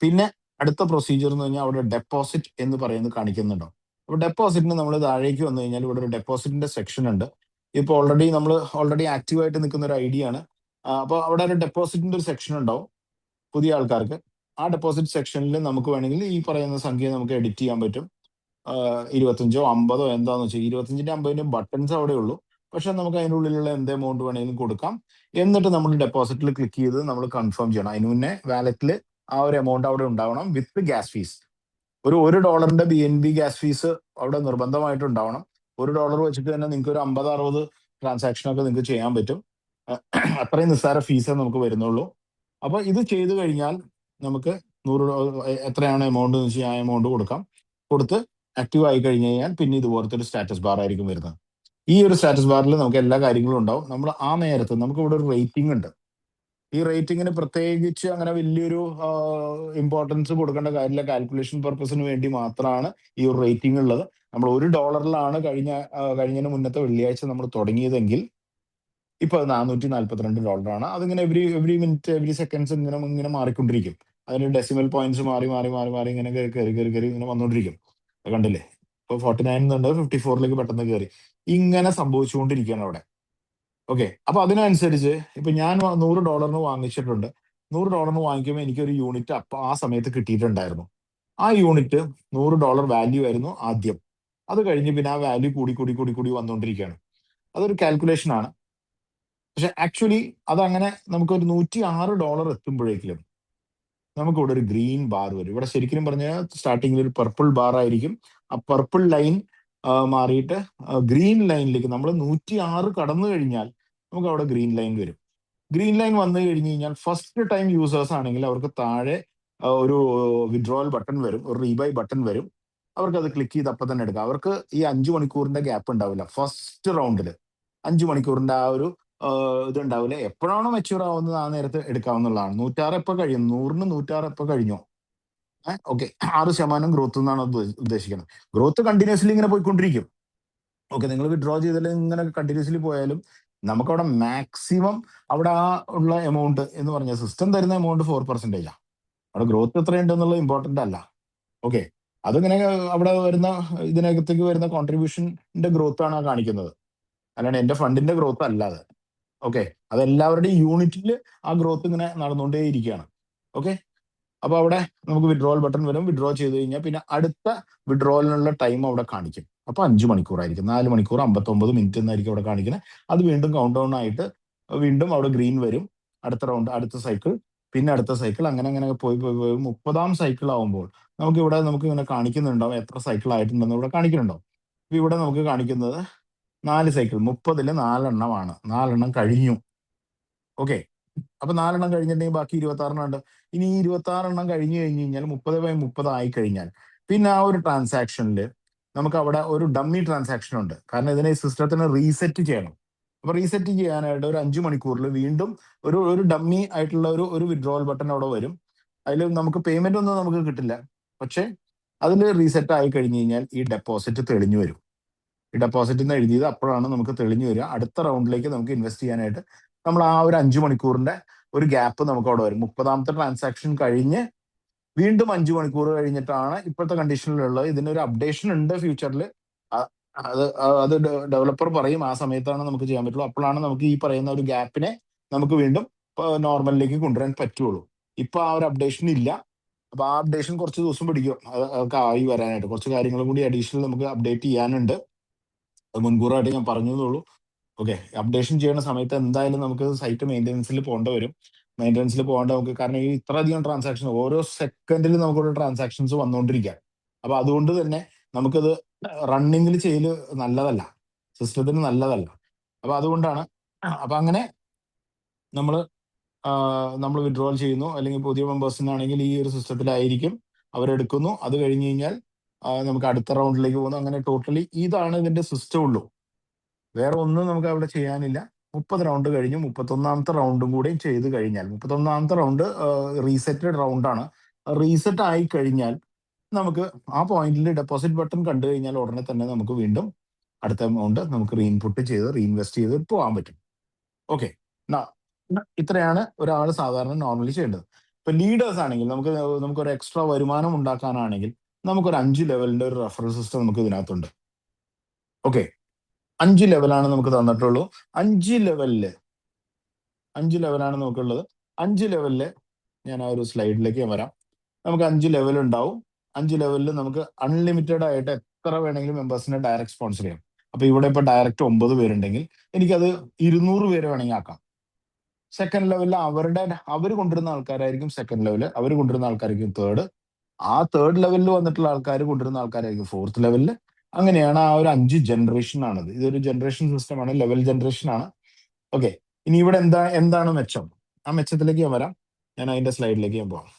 പിന്നെ അടുത്ത പ്രൊസീജിയർ എന്ന് പറഞ്ഞാൽ അവിടെ ഡെപ്പോസിറ്റ് എന്ന് പറയുന്നത് കാണിക്കുന്നുണ്ടോ. അപ്പൊ ഡെപ്പോസിറ്റിന് നമ്മൾ താഴേക്ക് വന്നു കഴിഞ്ഞാൽ ഇവിടെ ഒരു ഡെപ്പോസിറ്റിന്റെ സെക്ഷൻ ഉണ്ട്. ഇപ്പൊ നമ്മൾ ഓൾറെഡി ആക്റ്റീവ് ആയിട്ട് നിൽക്കുന്ന ഒരു ഐഡിയ ആണ്. അപ്പോൾ അവിടെ ഒരു ഡെപ്പോസിറ്റിന്റെ ഒരു സെക്ഷൻ ഉണ്ടാവും പുതിയ ആൾക്കാർക്ക്. ആ ഡെപ്പോസിറ്റ് സെക്ഷനിൽ നമുക്ക് വേണമെങ്കിൽ ഈ പറയുന്ന സംഖ്യ നമുക്ക് എഡിറ്റ് ചെയ്യാൻ പറ്റും. 25 50 എന്താന്ന് വെച്ചാൽ 25ന്റെ 50ന്റെയും ബട്ടൺസ് അവിടെ ഉള്ളൂ. പക്ഷെ നമുക്ക് അതിൻ്റെ ഉള്ളിലുള്ള എന്ത് എമൗണ്ട് വേണമെങ്കിലും കൊടുക്കാം. എന്നിട്ട് നമ്മൾ ഡെപ്പോസിറ്റിൽ ക്ലിക്ക് ചെയ്ത് നമ്മൾ കൺഫേം ചെയ്യണം. അതിന് മുന്നേ വാലറ്റിൽ ആ ഒരു എമൗണ്ട് അവിടെ ഉണ്ടാവണം വിത്ത് ഗ്യാസ് ഫീസ്. ഒരു $1 BNB ഗ്യാസ് ഫീസ് അവിടെ നിർബന്ധമായിട്ട് ഉണ്ടാവണം. $1 വെച്ചിട്ട് തന്നെ നിങ്ങൾക്ക് ഒരു 50 60 ട്രാൻസാക്ഷൻ ഒക്കെ നിങ്ങൾക്ക് ചെയ്യാൻ പറ്റും. അത്രയും നിസ്സാര ഫീസേ നമുക്ക് വരുന്നുള്ളൂ. അപ്പൊ ഇത് ചെയ്തു കഴിഞ്ഞാൽ നമുക്ക് എത്രയാണ് എമൗണ്ട് എന്ന് വെച്ചാൽ ആ എമൗണ്ട് കൊടുത്ത് ആക്റ്റീവ് ആയി കഴിഞ്ഞ് കഴിഞ്ഞാൽ പിന്നെ ഇതുപോലത്തെ ഒരു സ്റ്റാറ്റസ് ബാർ ആയിരിക്കും വരുന്നത്. ഈ ഒരു സ്റ്റാറ്റസ് ബാറിൽ നമുക്ക് എല്ലാ കാര്യങ്ങളും ഉണ്ടാവും. നമ്മൾ ആ നേരത്ത് നമുക്ക് ഇവിടെ ഒരു റേറ്റിംഗ് ഉണ്ട്. ഈ റേറ്റിംഗിന് പ്രത്യേകിച്ച് അങ്ങനെ വലിയൊരു ഇമ്പോർട്ടൻസ് കൊടുക്കേണ്ട കാര്യമില്ല. കാൽക്കുലേഷൻ പർപ്പസിന് വേണ്ടി മാത്രമാണ് ഈ ഒരു റേറ്റിംഗ് ഉള്ളത്. നമ്മൾ $1 കഴിഞ്ഞതിന് മുന്നത്തെ വെള്ളിയാഴ്ച നമ്മൾ തുടങ്ങിയതെങ്കിൽ ഇപ്പൊ അത് $442. അതിങ്ങനെ എവറി മിനിറ്റ് എവറി സെക്കൻഡ്സ് ഇങ്ങനെ മാറിക്കൊണ്ടിരിക്കും. അതിന് ഡെസിമൽ പോയിന്റ്സ് മാറി ഇങ്ങനെ കയറി ഇങ്ങനെ വന്നുകൊണ്ടിരിക്കും. കണ്ടില്ലേ, ഇപ്പൊ 49 എന്നുണ്ട് 54ലേക്ക് പെട്ടെന്ന് കയറി. ഇങ്ങനെ സംഭവിച്ചുകൊണ്ടിരിക്കുകയാണ് അവിടെ. ഓക്കെ, അപ്പൊ അതിനനുസരിച്ച് ഇപ്പൊ ഞാൻ $100 വാങ്ങിച്ചിട്ടുണ്ട്. $100 വാങ്ങിക്കുമ്പോൾ എനിക്കൊരു യൂണിറ്റ് അപ്പൊ ആ സമയത്ത് കിട്ടിയിട്ടുണ്ടായിരുന്നു. ആ യൂണിറ്റ് $100 വാല്യൂ ആയിരുന്നു ആദ്യം. അത് കഴിഞ്ഞ് പിന്നെ ആ വാല്യൂ കൂടി വന്നുകൊണ്ടിരിക്കുകയാണ്. അതൊരു കാൽക്കുലേഷൻ ആണ്. പക്ഷെ ആക്ച്വലി അതങ്ങനെ നമുക്കൊരു $106 എത്തുമ്പോഴേക്കും നമുക്കിവിടെ ഒരു ഗ്രീൻ ബാർ വരും. ഇവിടെ ശരിക്കും പറഞ്ഞാൽ സ്റ്റാർട്ടിങ്ങിൽ ഒരു പർപ്പിൾ ബാർ ആയിരിക്കും. ആ പർപ്പിൾ ലൈൻ മാറിയിട്ട് ഗ്രീൻ ലൈനിലേക്ക് നമ്മൾ 106 കടന്നു കഴിഞ്ഞാൽ നമുക്ക് അവിടെ ഗ്രീൻ ലൈൻ വരും. ഗ്രീൻ ലൈൻ വന്നു കഴിഞ്ഞ് കഴിഞ്ഞാൽ ഫസ്റ്റ് ടൈം യൂസേഴ്സ് ആണെങ്കിൽ അവർക്ക് താഴെ ഒരു വിഡ്രോവൽ ബട്ടൺ വരും, ഒരു റീബൈ ബട്ടൺ വരും. അവർക്ക് അത് ക്ലിക്ക് ചെയ്ത് അപ്പം തന്നെ എടുക്കാം. അവർക്ക് ഈ 5 മണിക്കൂറിന്റെ ഗ്യാപ്പ് ഉണ്ടാവില്ല. ഫസ്റ്റ് റൗണ്ടിൽ 5 മണിക്കൂറിന്റെ ആ ഒരു ഇതുണ്ടാവില്ല. എപ്പോഴാണോ മെച്യൂർ ആവുന്നത് ആ നേരത്ത് എടുക്കാവുന്നതാണ്. 106 എപ്പോൾ കഴിയും, 100ന് 106 എപ്പോൾ കഴിഞ്ഞോ. ഓക്കെ, 6% ഗ്രോത്ത് എന്നാണ് ഉദ്ദേശിക്കുന്നത്. ഗ്രോത്ത് കണ്ടിന്യൂസ്ലി ഇങ്ങനെ പോയിക്കൊണ്ടിരിക്കും. ഓക്കെ, നിങ്ങൾ വിഡ്രോ ചെയ്താൽ ഇങ്ങനെ കണ്ടിന്യൂസ്ലി പോയാലും നമുക്കവിടെ മാക്സിമം അവിടെ ആ ഉള്ള എമൗണ്ട് എന്ന് പറഞ്ഞാൽ സിസ്റ്റം തരുന്ന എമൗണ്ട് 4% അവിടെ ഗ്രോത്ത് എത്രയുണ്ട് എന്നുള്ളത് ഇമ്പോർട്ടന്റ് അല്ല. ഓക്കെ, അതിങ്ങനെ അവിടെ വരുന്ന ഇതിനകത്തേക്ക് വരുന്ന കോൺട്രിബ്യൂഷന്റെ ഗ്രോത്ത് ആണ് കാണിക്കുന്നത്, അല്ലാണ്ട് എന്റെ ഫണ്ടിന്റെ ഗ്രോത്ത് അല്ലാതെ. ഓക്കെ, അതെല്ലാവരുടെയും യൂണിറ്റിൽ ആ ഗ്രോത്ത് ഇങ്ങനെ നടന്നുകൊണ്ടേയിരിക്കുകയാണ്. ഓക്കെ, അപ്പോൾ അവിടെ നമുക്ക് വിഡ്രോവൽ ബട്ടൺ വരും. വിഡ്രോ ചെയ്ത് കഴിഞ്ഞാൽ പിന്നെ അടുത്ത വിഡ്രോവലിനുള്ള ടൈം അവിടെ കാണിക്കും. അപ്പോൾ 5 മണിക്കൂറായിരിക്കും, 4 മണിക്കൂർ 59 മിനിറ്റ് എന്നായിരിക്കും അവിടെ കാണിക്കുന്നത്. അത് വീണ്ടും കൗണ്ട് ഡൗൺ ആയിട്ട് വീണ്ടും അവിടെ ഗ്രീൻ വരും. അടുത്ത റൗണ്ട്, അടുത്ത സൈക്കിൾ, പിന്നെ അടുത്ത സൈക്കിൾ, അങ്ങനെ അങ്ങനെ പോയി പോയി പോയി 30ാം സൈക്കിൾ ആവുമ്പോൾ നമുക്ക് ഇങ്ങനെ കാണിക്കുന്നുണ്ടാവും എത്ര സൈക്കിൾ ആയിട്ടുണ്ടെന്ന് ഇവിടെ കാണിക്കുന്നുണ്ടാവും. ഇപ്പൊ ഇവിടെ നമുക്ക് കാണിക്കുന്നത് 4 സൈക്കിൾ, 30ൽ 4 എണ്ണമാണ്, 4 എണ്ണം കഴിഞ്ഞു. ഓക്കെ, അപ്പൊ 4 എണ്ണം കഴിഞ്ഞിട്ടുണ്ടെങ്കിൽ ബാക്കി 26 ഉണ്ട്. ഇനി ഈ 26 എണ്ണം കഴിഞ്ഞു കഴിഞ്ഞാൽ 30/30 ആയി കഴിഞ്ഞാൽ പിന്നെ ആ ഒരു ട്രാൻസാക്ഷനിൽ നമുക്ക് അവിടെ ഒരു ഡമ്മി ട്രാൻസാക്ഷൻ ഉണ്ട്. കാരണം ഇതിനെ സിസ്റ്റത്തിന് റീസെറ്റ് ചെയ്യണം. അപ്പൊ റീസെറ്റ് ചെയ്യാനായിട്ട് ഒരു 5 മണിക്കൂറിൽ വീണ്ടും ഒരു ഡമ്മി ആയിട്ടുള്ള ഒരു വിഡ്രോവൽ ബട്ടൺ അവിടെ വരും. അതിൽ നമുക്ക് പേയ്മെന്റ് ഒന്നും നമുക്ക് കിട്ടില്ല. പക്ഷെ അതിൽ റീസെറ്റ് ആയി കഴിഞ്ഞു കഴിഞ്ഞാൽ ഈ ഡെപ്പോസിറ്റ് തെളിഞ്ഞു വരും. ഈ ഡെപ്പോസിറ്റ് എന്ന് എഴുതിയത് അപ്പോഴാണ് നമുക്ക് തെളിഞ്ഞു വരിക. അടുത്ത റൗണ്ടിലേക്ക് നമുക്ക് ഇൻവെസ്റ്റ് ചെയ്യാനായിട്ട് നമ്മൾ ആ ഒരു 5 മണിക്കൂറിന്റെ ഒരു ഗ്യാപ്പ് നമുക്ക് അവിടെ വരും. 30ാമത്തെ ട്രാൻസാക്ഷൻ കഴിഞ്ഞ് വീണ്ടും 5 മണിക്കൂർ കഴിഞ്ഞിട്ടാണ് ഇപ്പോഴത്തെ കണ്ടീഷനിലുള്ളത്. ഇതിന്റെ ഒരു അപ്ഡേഷൻ ഉണ്ട് ഫ്യൂച്ചറിൽ. അത് ഡെവലപ്പർ പറയും ആ സമയത്താണ് നമുക്ക് ചെയ്യാൻ പറ്റുള്ളൂ. അപ്പോഴാണ് നമുക്ക് ഈ പറയുന്ന ഒരു ഗ്യാപ്പിനെ നമുക്ക് വീണ്ടും നോർമലിലേക്ക് കൊണ്ടുവരാൻ പറ്റുള്ളൂ. ഇപ്പൊ ആ ഒരു അപ്ഡേഷൻ ഇല്ല. അപ്പൊ ആ അപ്ഡേഷൻ കുറച്ച് ദിവസം പിടിക്കും അതൊക്കെ ആയി വരാനായിട്ട്. കുറച്ച് കാര്യങ്ങളും കൂടി അഡീഷണൽ നമുക്ക് അപ്ഡേറ്റ് ചെയ്യാനുണ്ട്. അത് മുൻകൂറായിട്ട് ഞാൻ പറഞ്ഞതേ. ഓക്കെ, അപ്ഡേഷൻ ചെയ്യുന്ന സമയത്ത് എന്തായാലും നമുക്ക് സൈറ്റ് മെയിൻ്റെനൻസിൽ പോകേണ്ടി വരും. മെയിൻ്റെനൻസിൽ പോകേണ്ട നമുക്ക്, കാരണം ഈ ഇത്രയധികം ട്രാൻസാക്ഷൻ ഓരോ സെക്കൻഡിൽ നമുക്കൊരു ട്രാൻസാക്ഷൻസ് വന്നുകൊണ്ടിരിക്കുക. അപ്പൊ അതുകൊണ്ട് തന്നെ നമുക്കത് റണ്ണിങ്ങിൽ ചെയ്യല് നല്ലതല്ല, സിസ്റ്റത്തിന് നല്ലതല്ല. അപ്പൊ അതുകൊണ്ടാണ്. അപ്പൊ അങ്ങനെ നമ്മൾ നമ്മൾ വിഡ്രോവൽ ചെയ്യുന്നു, അല്ലെങ്കിൽ പുതിയ മെമ്പേഴ്സിനാണെങ്കിൽ ഈ ഒരു സിസ്റ്റത്തിലായിരിക്കും അവരെടുക്കുന്നു. അത് കഴിഞ്ഞ് കഴിഞ്ഞാൽ നമുക്ക് അടുത്ത റൗണ്ടിലേക്ക് പോകുന്നു. അങ്ങനെ ടോട്ടലി ഇതാണ് ഇതിന്റെ സിസ്റ്റം ഉള്ളൂ. വേറെ ഒന്നും നമുക്ക് അവിടെ ചെയ്യാനില്ല. 30 റൗണ്ട് കഴിഞ്ഞ് 31ാമത്തെ റൗണ്ടും കൂടി ചെയ്ത് കഴിഞ്ഞാൽ 31ാമത്തെ റൗണ്ട് റീസെറ്റഡ് റൗണ്ടാണ്. റീസെറ്റ് ആയി കഴിഞ്ഞാൽ നമുക്ക് ആ പോയിന്റിൽ ഡെപ്പോസിറ്റ് ബട്ടൺ കണ്ടു കഴിഞ്ഞാൽ ഉടനെ തന്നെ നമുക്ക് വീണ്ടും അടുത്ത എമൗണ്ട് നമുക്ക് റീഇൻപുട്ട് ചെയ്ത് റീഇൻവെസ്റ്റ് ചെയ്ത് പോകാൻ പറ്റും. ഓക്കെ, ഇത്രയാണ് ഒരാൾ സാധാരണ നോർമലി ചെയ്യേണ്ടത്. ഇപ്പൊ ലീഡേഴ്സ് ആണെങ്കിൽ നമുക്കൊരു എക്സ്ട്രാ വരുമാനം ഉണ്ടാക്കാനാണെങ്കിൽ നമുക്കൊരു 5 ലെവലിന്റെ ഒരു റെഫറൽ സിസ്റ്റം നമുക്ക് ഇതിനകത്തുണ്ട്. ഓക്കെ, 5 ലെവലാണ് നമുക്ക് തന്നിട്ടുള്ളൂ. 5 ലെവലാണ് നമുക്കുള്ളത്. 5 ലെവലില് ഞാൻ ആ ഒരു സ്ലൈഡിലേക്ക് വരാം. നമുക്ക് 5 ലെവൽ ഉണ്ടാവും. 5 ലെവലിൽ നമുക്ക് അൺലിമിറ്റഡ് ആയിട്ട് എത്ര വേണമെങ്കിലും മെമ്പേഴ്സിനെ ഡയറക്റ്റ് സ്പോൺസർ ചെയ്യാം. അപ്പൊ ഇവിടെ ഇപ്പൊ ഡയറക്റ്റ് 9 പേരുണ്ടെങ്കിൽ എനിക്കത് 200 പേര് വേണമെങ്കിൽ ആക്കാം. സെക്കൻഡ് ലെവലിൽ അവർ കൊണ്ടുവരുന്ന ആൾക്കാരായിരിക്കും സെക്കൻഡ് ലെവല്, അവർ കൊണ്ടുവരുന്ന ആൾക്കാരായിരിക്കും തേർഡ്, ആ തേർഡ് ലെവലിൽ വന്നിട്ടുള്ള ആൾക്കാർ കൊണ്ടുവരുന്ന ആൾക്കാരായിരിക്കും ഫോർത്ത് ലെവലിൽ. അങ്ങനെയാണ് ആ ഒരു 5 ജനറേഷൻ ആണത്. ഇതൊരു ജനറേഷൻ സിസ്റ്റമാണ്, ലെവൽ ജനറേഷൻ ആണ്. ഓക്കെ, ഇനി ഇവിടെ എന്താണ് മെച്ചം? ആ മെച്ചത്തിലേക്ക് ഞാൻ വരാം. ഞാൻ അതിന്റെ സ്ലൈഡിലേക്ക് ഞാൻ പോവാം.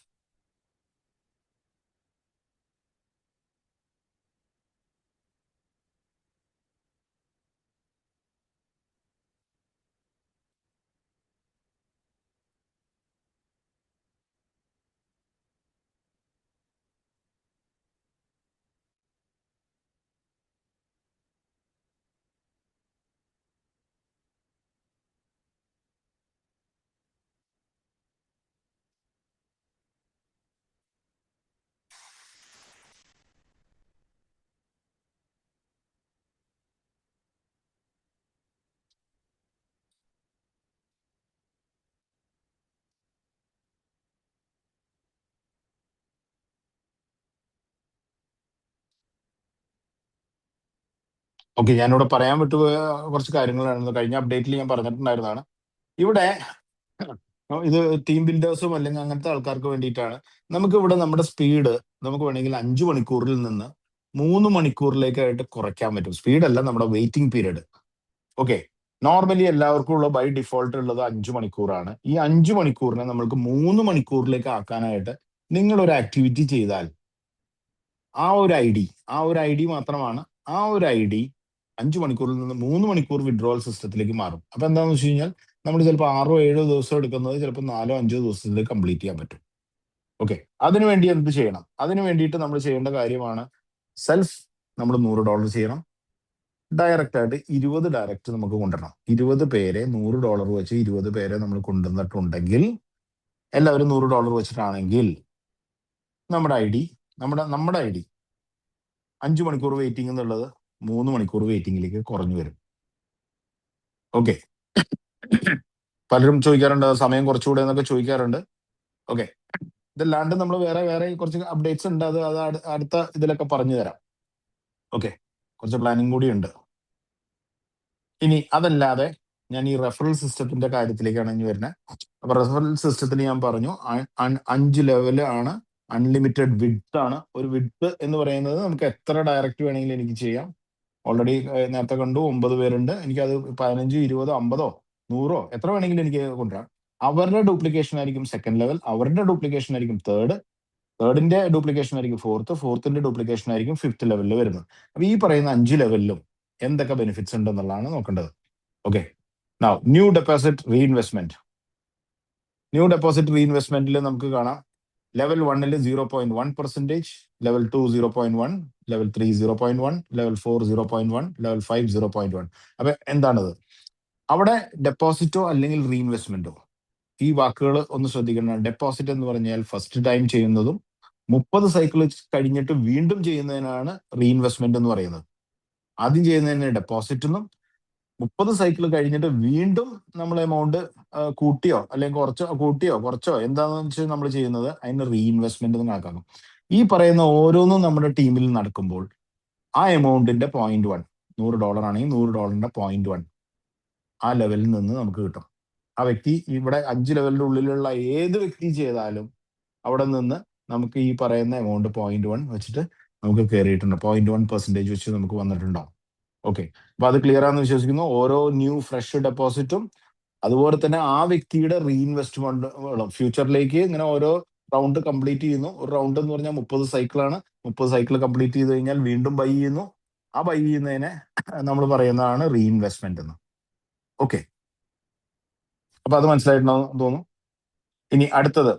ഓക്കെ, ഞാനിവിടെ പറയാൻ വിട്ടുപോയ കുറച്ച് കാര്യങ്ങളാണ്. കഴിഞ്ഞ അപ്ഡേറ്റിൽ ഞാൻ പറഞ്ഞിട്ടുണ്ടായിരുന്നതാണ്. ഇവിടെ ഇത് ടീം ബിൽഡേഴ്സും അല്ലെങ്കിൽ അങ്ങനത്തെ ആൾക്കാർക്ക് വേണ്ടിയിട്ടാണ്. നമുക്ക് ഇവിടെ നമ്മുടെ സ്പീഡ് നമുക്ക് വേണമെങ്കിൽ 5 മണിക്കൂറിൽ നിന്ന് 3 മണിക്കൂറിലേക്കായിട്ട് കുറയ്ക്കാൻ പറ്റും. സ്പീഡല്ല, നമ്മുടെ വെയിറ്റിംഗ് പീരീഡ്. ഓക്കെ, നോർമലി എല്ലാവർക്കും ഉള്ള ബൈ ഡിഫോൾട്ട് ഉള്ളത് 5 മണിക്കൂറാണ്. ഈ 5 മണിക്കൂറിനെ നമ്മൾക്ക് 3 മണിക്കൂറിലേക്ക് ആക്കാനായിട്ട് നിങ്ങൾ ഒരു ആക്ടിവിറ്റി ചെയ്താൽ ആ ഒരു ഐ ഡി മാത്രമാണ്. ആ ഒരു ഐ ഡി 5 മണിക്കൂറിൽ നിന്ന് 3 മണിക്കൂർ വിഡ്രോവൽ സിസ്റ്റത്തിലേക്ക് മാറും. അപ്പൊ എന്താണെന്ന് വെച്ച് കഴിഞ്ഞാൽ നമ്മൾ ചിലപ്പോൾ 6-7 ദിവസം എടുക്കുന്നത് ചിലപ്പോൾ 4-5 ദിവസത്തിൽ കംപ്ലീറ്റ് ചെയ്യാൻ പറ്റും. ഓക്കെ, അതിനുവേണ്ടി എന്ത് ചെയ്യണം? അതിനു വേണ്ടിയിട്ട് നമ്മൾ ചെയ്യേണ്ട കാര്യമാണ് സെൽഫ് നമ്മൾ $100 ചെയ്യണം. ഡയറക്റ്റ് ആയിട്ട് 20 ഡയറക്റ്റ് നമുക്ക് കൊണ്ടുവരണം. 20 പേരെ $100 വെച്ച് 20 പേരെ നമ്മൾ കൊണ്ടുവന്നിട്ടുണ്ടെങ്കിൽ, എല്ലാവരും $100 വെച്ചിട്ടാണെങ്കിൽ നമ്മുടെ ഐ ഡി 5 മണിക്കൂർ വെയിറ്റിംഗ് എന്നുള്ളത് 3 മണിക്കൂർ വെയിറ്റിംഗിലേക്ക് കുറഞ്ഞു വരും. ഓക്കെ, പലരും ചോദിക്കാറുണ്ട് സമയം കുറച്ചുകൂടെ എന്നൊക്കെ ചോദിക്കാറുണ്ട്. ഓക്കെ, ഇതല്ലാണ്ട് നമ്മൾ വേറെ വേറെ കുറച്ച് അപ്ഡേറ്റ്സ് ഉണ്ട്. അത് അടുത്ത ഇതിലൊക്കെ പറഞ്ഞു തരാം. ഓക്കെ, കുറച്ച് പ്ലാനിങ് കൂടി ഉണ്ട്. ഇനി അതല്ലാതെ ഞാൻ ഈ റെഫറൽ സിസ്റ്റത്തിന്റെ കാര്യത്തിലേക്കാണ് ഇനി വരുന്നത്. അപ്പൊ റെഫറൽ സിസ്റ്റത്തിന് ഞാൻ പറഞ്ഞു 5 ലെവൽ ആണ്. അൺലിമിറ്റഡ് വിഡ്ത്ത് ആണ്. ഒരു വിഡ്ത്ത് എന്ന് പറയുന്നത് നമുക്ക് എത്ര ഡയറക്റ്റ് വേണമെങ്കിലും എനിക്ക് ചെയ്യാം. ഓൾറെഡി നേരത്തെ കണ്ടു 9 പേരുണ്ട്. എനിക്കത് 15, 20, 50 100 എത്ര വേണമെങ്കിലും എനിക്ക് കൊണ്ടുവരാം. അവരുടെ ഡ്യൂപ്ലിക്കേഷൻ ആയിരിക്കും സെക്കൻഡ് ലെവൽ, അവരുടെ ഡ്യൂപ്ലിക്കേഷൻ ആയിരിക്കും തേർഡ്, തേർഡിന്റെ ഡ്യൂപ്ലിക്കേഷൻ ആയിരിക്കും ഫോർത്ത്, ഫോർത്തിന്റെ ഡ്യൂപ്ലിക്കേഷൻ ആയിരിക്കും ഫിഫ്ത്ത് ലെവലിൽ വരുന്നത്. അപ്പൊ ഈ പറയുന്ന 5 ലെവലിലും എന്തൊക്കെ ബെനിഫിറ്റ്സ് ഉണ്ട് എന്നുള്ളതാണ് നോക്കേണ്ടത്. Okay, now new deposit reinvestment. New deposit റീഇൻവെസ്റ്റ്മെന്റിൽ നമുക്ക് കാണാം level 1 0.1%, level 2 0.1, level 3 0.1, level 4 0.1, level 5 0.1. അപ്പൊ എന്താണത്? അവിടെ ഡെപ്പോസിറ്റോ അല്ലെങ്കിൽ റീഇൻവെസ്റ്റ്മെന്റോ, ഈ വാക്കുകൾ ഒന്ന് ശ്രദ്ധിക്കണം. ഡെപ്പോസിറ്റ് എന്ന് പറഞ്ഞാൽ ഫസ്റ്റ് ടൈം ചെയ്യുന്നതും 30 സൈക്കിൾ കഴിഞ്ഞിട്ട് വീണ്ടും ചെയ്യുന്നതിനാണ് റീഇൻവെസ്റ്റ്മെന്റ് എന്ന് പറയുന്നത്. ആദ്യം ചെയ്യുന്നതിന് ഡെപ്പോസിറ്റ് എന്നും 30 സൈക്കിൾ കഴിഞ്ഞിട്ട് വീണ്ടും നമ്മൾ എമൗണ്ട് കൂട്ടിയോ അല്ലെങ്കിൽ കുറച്ചോ എന്താണെന്ന് വെച്ചാൽ നമ്മൾ ചെയ്യുന്നത് അതിന് റീഇൻവെസ്റ്റ്മെന്റ് എന്ന് കണക്കാക്കും. ഈ പറയുന്ന ഓരോന്നും നമ്മുടെ ടീമിൽ നടക്കുമ്പോൾ ആ എമൗണ്ടിന്റെ $0.1, $100 ആണെങ്കിൽ $100 0.1 ആ ലെവലിൽ നിന്ന് നമുക്ക് കിട്ടും. ആ വ്യക്തി ഇവിടെ 5 ലെവലിന്റെ ഉള്ളിലുള്ള ഏത് വ്യക്തി ചെയ്താലും അവിടെ നിന്ന് നമുക്ക് ഈ പറയുന്ന എമൗണ്ട് 0.1 വെച്ചിട്ട് നമുക്ക് കയറിയിട്ടുണ്ട്. 0.1% വെച്ച് നമുക്ക് വന്നിട്ടുണ്ടാവും. ഓക്കെ, അപ്പൊ അത് ക്ലിയർ ആണെന്ന് വിശ്വസിക്കുന്നു. ഓരോ ന്യൂ ഫ്രഷ് ഡെപ്പോസിറ്റും അതുപോലെ തന്നെ ആ വ്യക്തിയുടെ റീഇൻവെസ്റ്റ്മെന്റുകളും ഫ്യൂച്ചറിലേക്ക് ഇങ്ങനെ ഓരോ റൗണ്ട് കംപ്ലീറ്റ് ചെയ്യുന്നു. ഒരു റൗണ്ട് എന്ന് പറഞ്ഞാൽ 30 സൈക്കിളാണ്. 30 സൈക്കിൾ കംപ്ലീറ്റ് ചെയ്ത് കഴിഞ്ഞാൽ വീണ്ടും ബൈ ചെയ്യുന്നു. ആ ബൈ ചെയ്യുന്നതിനെ നമ്മൾ പറയുന്നതാണ് റീഇൻവെസ്റ്റ്മെന്റ് എന്ന്. ഓക്കെ, അപ്പൊ അത് മനസ്സിലായിട്ടുണ്ടാവും തോന്നുന്നു. ഇനി അടുത്തത്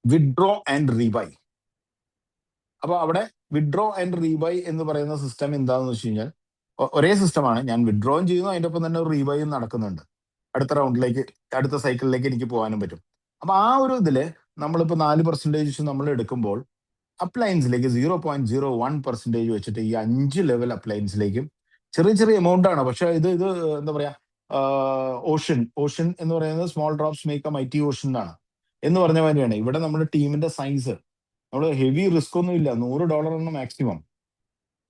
വിഡ്രോ ആൻഡ് റീബൈ. അപ്പൊ അവിടെ വിഡ്രോ ആൻഡ് റീബൈ എന്ന് പറയുന്ന സിസ്റ്റം എന്താണെന്ന് വെച്ച് കഴിഞ്ഞാൽ ഒരേ സിസ്റ്റമാണ്. ഞാൻ വിഡ്രോയും ചെയ്യുന്നു, അതിന്റെ ഒപ്പം തന്നെ ഒരു റീബൈയും നടക്കുന്നുണ്ട്. അടുത്ത റൗണ്ടിലേക്ക് അടുത്ത സൈക്കിളിലേക്ക് എനിക്ക് പോകാനും പറ്റും. അപ്പൊ ആ ഒരു ഇതില് നമ്മളിപ്പോ 4% നമ്മൾ എടുക്കുമ്പോൾ അപ്ലയൻസിലേക്ക് 0.01% വെച്ചിട്ട് ഈ 5 ലെവൽ അപ്ലയൻസിലേക്കും ചെറിയ ചെറിയ എമൗണ്ട് ആണ്. പക്ഷെ ഇത് എന്താ പറയാ, ഓഷൻ എന്ന് പറയുന്നത് small drops make A mighty Ocean ആണ് എന്ന് പറഞ്ഞ മാതിരിയാണ്. ഇവിടെ നമ്മുടെ ടീമിന്റെ സൈസ്, നമ്മൾ ഹെവി റിസ്ക് ഒന്നും ഇല്ല. $100 മാക്സിമം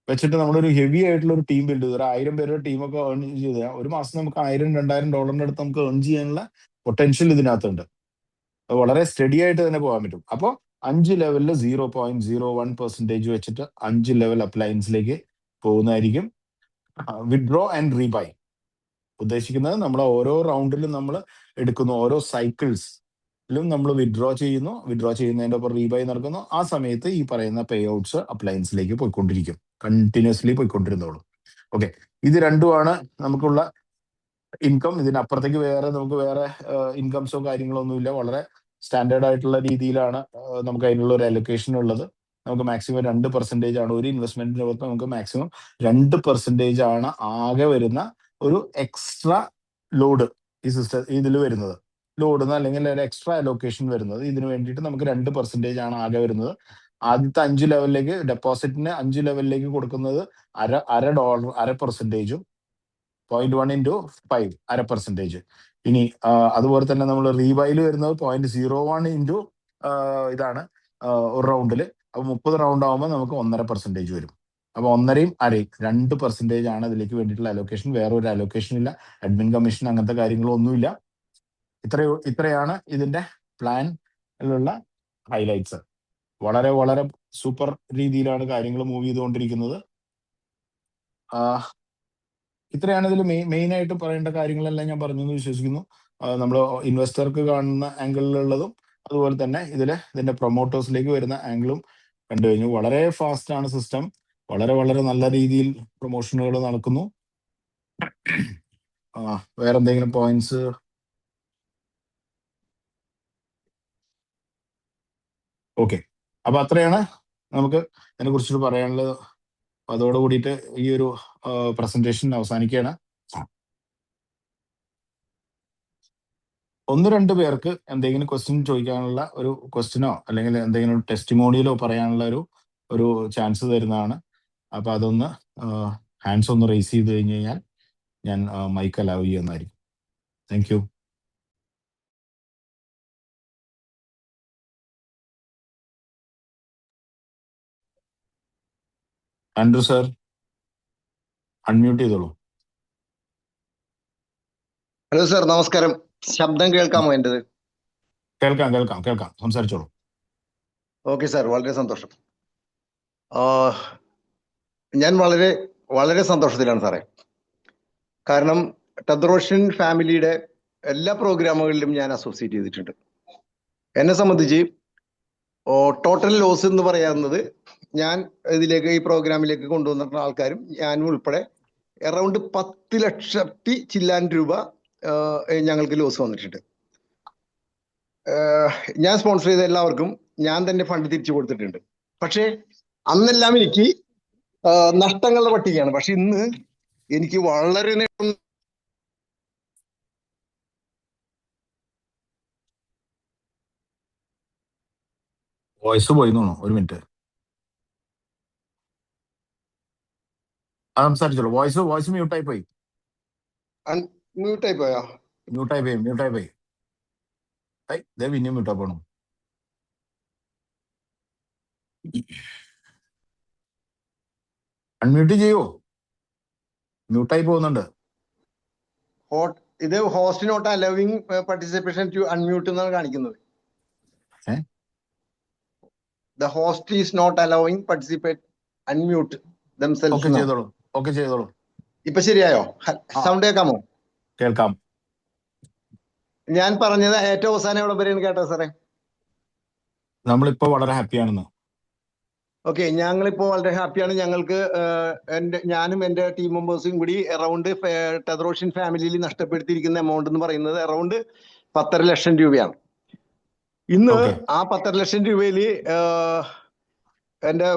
വെച്ചിട്ട് നമ്മളൊരു ഹെവി ആയിട്ടുള്ള ഒരു ടീം ബിൽഡ് ചെയ്ത് ഒരു 1000 പേരുടെ ടീമൊക്കെ ഏൺ ചെയ്ത് ഒരു മാസം നമുക്ക് $1000-2000 അടുത്ത് നമുക്ക് ഏൺ ചെയ്യാനുള്ള പൊട്ടൻഷ്യൽ ഇതിനകത്തുണ്ട്. അത് വളരെ സ്റ്റഡി ആയിട്ട് തന്നെ പോകാൻ പറ്റും. അപ്പോൾ 5 ലെവലിൽ 0.01% വെച്ചിട്ട് 5 ലെവൽ അപ്ലയൻസിലേക്ക് പോകുന്നതായിരിക്കും. വിഡ്രോ ആൻഡ് റീബൈ ഉദ്ദേശിക്കുന്നത് നമ്മൾ ഓരോ റൗണ്ടിലും നമ്മൾ എടുക്കുന്ന ഓരോ സൈക്കിൾസിലും നമ്മൾ വിഡ്രോ ചെയ്യുന്നതിന്റെ ഒപ്പം റീബൈ നടക്കുന്നു. ആ സമയത്ത് ഈ പറയുന്ന പേ ഔട്ട്സ് അപ്ലയൻസിലേക്ക് പോയിക്കൊണ്ടിരിക്കും, കണ്ടിന്യൂസ്ലി പോയിക്കൊണ്ടിരുന്നോളൂ. ഓക്കെ, ഇത് രണ്ടുമാണ് നമുക്കുള്ള ഇൻകം. ഇതിനപ്പുറത്തേക്ക് നമുക്ക് വേറെ ഇൻകംസോ കാര്യങ്ങളോ ഒന്നുമില്ല. വളരെ സ്റ്റാൻഡേർഡ് ആയിട്ടുള്ള രീതിയിലാണ് നമുക്ക് അതിനുള്ള ഒരു അലൊക്കേഷൻ ഉള്ളത്. നമുക്ക് മാക്സിമം 2% ആണ് ഒരു ഇൻവെസ്റ്റ്മെന്റിന് പുറത്ത് നമുക്ക് മാക്സിമം 2% ആണ് ആകെ വരുന്ന ഒരു എക്സ്ട്രാ ലോഡ് ഈ സിസ്റ്റം ഇതിൽ വരുന്നത്. ലോഡ് അല്ലെങ്കിൽ ഒരു എക്സ്ട്രാ അലൊക്കേഷൻ വരുന്നത് ഇതിന് വേണ്ടിയിട്ട് നമുക്ക് 2% ആണ് ആകെ വരുന്നത്. ആദ്യത്തെ 5 ലെവലിലേക്ക് ഡെപ്പോസിറ്റിന് 5 ലെവലിലേക്ക് കൊടുക്കുന്നത് അര പെർസെന്റേജും 0.1 ഇൻറ്റു 5 1/2%. ഇനി അതുപോലെ തന്നെ നമ്മൾ റീബൈയിൽ വരുന്നത് 0.01 ഇൻറ്റു ഇതാണ് ഒരു റൗണ്ടിൽ. അപ്പൊ 30 റൗണ്ട് ആകുമ്പോൾ നമുക്ക് 1.5% വരും. അപ്പൊ 1.5യും 1/2യും 2% ആണ് ഇതിലേക്ക് വേണ്ടിയിട്ടുള്ള അലൊക്കേഷൻ. വേറെ ഒരു അലൊക്കേഷൻ ഇല്ല, അഡ്മിൻ കമ്മീഷൻ അങ്ങനത്തെ കാര്യങ്ങളൊന്നുമില്ല. ഇത്രയാണ് ഇതിന്റെ പ്ലാനിലുള്ള ഹൈലൈറ്റ്സ്. വളരെ വളരെ സൂപ്പർ രീതിയിലാണ് കാര്യങ്ങൾ മൂവ് ചെയ്തുകൊണ്ടിരിക്കുന്നത്. ഇത്രയാണ് ഇതിൽ മെയിൻ ആയിട്ട് പറയേണ്ട കാര്യങ്ങളെല്ലാം ഞാൻ പറഞ്ഞു എന്ന് വിശ്വസിക്കുന്നു. നമ്മൾ ഇൻവെസ്റ്റർക്ക് കാണുന്ന ആംഗിളിലുള്ളതും അതുപോലെ തന്നെ ഇതിന്റെ പ്രൊമോട്ടേഴ്സിലേക്ക് വരുന്ന ആംഗിളും കണ്ടു കഴിഞ്ഞു. വളരെ ഫാസ്റ്റ് ആണ് സിസ്റ്റം. വളരെ വളരെ നല്ല രീതിയിൽ പ്രൊമോഷനുകൾ നടക്കുന്നു. വേറെ എന്തെങ്കിലും പോയിന്റ്സ്? ഓക്കെ, അപ്പൊ അത്രയാണ് നമുക്ക് അതിനെ കുറിച്ചിട്ട് പറയാനുള്ളത്. അതോട് കൂടിയിട്ട് ഈ ഒരു പ്രസന്റേഷൻ അവസാനിക്കുകയാണ്. 1-2 പേർക്ക് എന്തെങ്കിലും ക്വസ്റ്റ്യൻ ചോദിക്കാനുള്ള ഒരു ക്വസ്റ്റ്യനോ അല്ലെങ്കിൽ എന്തെങ്കിലും ടെസ്റ്റിമോണിയലോ പറയാനുള്ള ഒരു ചാൻസ് തരുന്നതാണ്. അപ്പൊ അതൊന്ന് ഹാൻഡ്സ് ഒന്ന് റേസ് ചെയ്ത് കഴിഞ്ഞ് കഴിഞ്ഞാൽ ഞാൻ മൈക്ക് അലൗ ചെയ്യുന്നതായിരിക്കും. Thank you. Andrew sir unmute ചെയ്തോളൂ. ഹലോ സാർ, നമസ്കാരം. ശബ്ദം കേൾക്കാമോ എന്റേത്? കേൾക്കാം കേൾക്കാം കേൾക്കാം, സംസാരിച്ചോളൂ. ഓക്കെ സാർ, വളരെ സന്തോഷം. ഞാൻ വളരെ വളരെ സന്തോഷത്തിലാണ് സാറേ. കാരണം ടെദ്രോഷ്യൻ ഫാമിലിയുടെ എല്ലാ പ്രോഗ്രാമുകളിലും ഞാൻ അസോസിയേറ്റ് ചെയ്തിട്ടുണ്ട്. എന്നെ സംബന്ധിച്ച് ടോട്ടൽ ലോസ് എന്ന് പറയാവുന്നത് ഞാൻ ഇതിലേക്ക് ഈ പ്രോഗ്രാമിലേക്ക് കൊണ്ടുവന്നിട്ടുള്ള ആൾക്കാരും ഞാനും ഉൾപ്പെടെ അറൗണ്ട് 10 ലക്ഷത്തി ചില്ലാൻ രൂപ ഞങ്ങൾക്ക് ലോസ് വന്നിട്ടുണ്ട്. ഞാൻ സ്പോൺസർ ചെയ്ത എല്ലാവർക്കും ഞാൻ തന്നെ ഫണ്ട് തിരിച്ചു കൊടുത്തിട്ടുണ്ട്. പക്ഷേ അന്നെല്ലാം എനിക്ക് നഷ്ടങ്ങളുടെ പട്ടികയാണ്. പക്ഷെ ഇന്ന് എനിക്ക് വളരെ വോയിസ് പോയി തോന്നുന്നു, ഒരു മിനിറ്റ്. സംസാരിച്ചോളൂ. വോയിസ് മ്യൂട്ടായി പോയി. മ്യൂട്ടായി പോയോ? മ്യൂട്ടായി പോയി. പിന്നെയും മ്യൂട്ടാ പോണു. അൺമ്യൂട്ട് ചെയ്യോ? മ്യൂട്ടായി പോകുന്നുണ്ട്. ഇത് host not allowing participation to unmute എന്നാണ് കാണിക്കുന്നത്. The host is not allowing participate unmute themselves. Okay ചെയ്തോളൂ. ഇപ്പൊ ശരിയായോ? സൗണ്ട് കേൾക്കാമോ? കേൾക്കാം. ഞാൻ പറഞ്ഞത് ഏറ്റവും അവസാനം എവിടെ വരെയാണ് കേട്ടോ സാറേ? നമ്മളിപ്പോ വളരെ ഹാപ്പിയാണെന്ന്. ഓക്കെ, ഞങ്ങളിപ്പോ വളരെ ഹാപ്പിയാണ്. ഞങ്ങൾക്ക് ഞാനും എന്റെ ടീം മെമ്പേഴ്സും കൂടി അറൗണ്ട് ടെദ്രോഷ്യൻ ഫാമിലിയിൽ നഷ്ടപ്പെടുത്തിയിരിക്കുന്ന എമൗണ്ട് എന്ന് പറയുന്നത് അറൗണ്ട് 10.5 ലക്ഷം രൂപയാണ്. ഇന്ന് ആ 10.5 ലക്ഷം രൂപയിൽ എന്റെ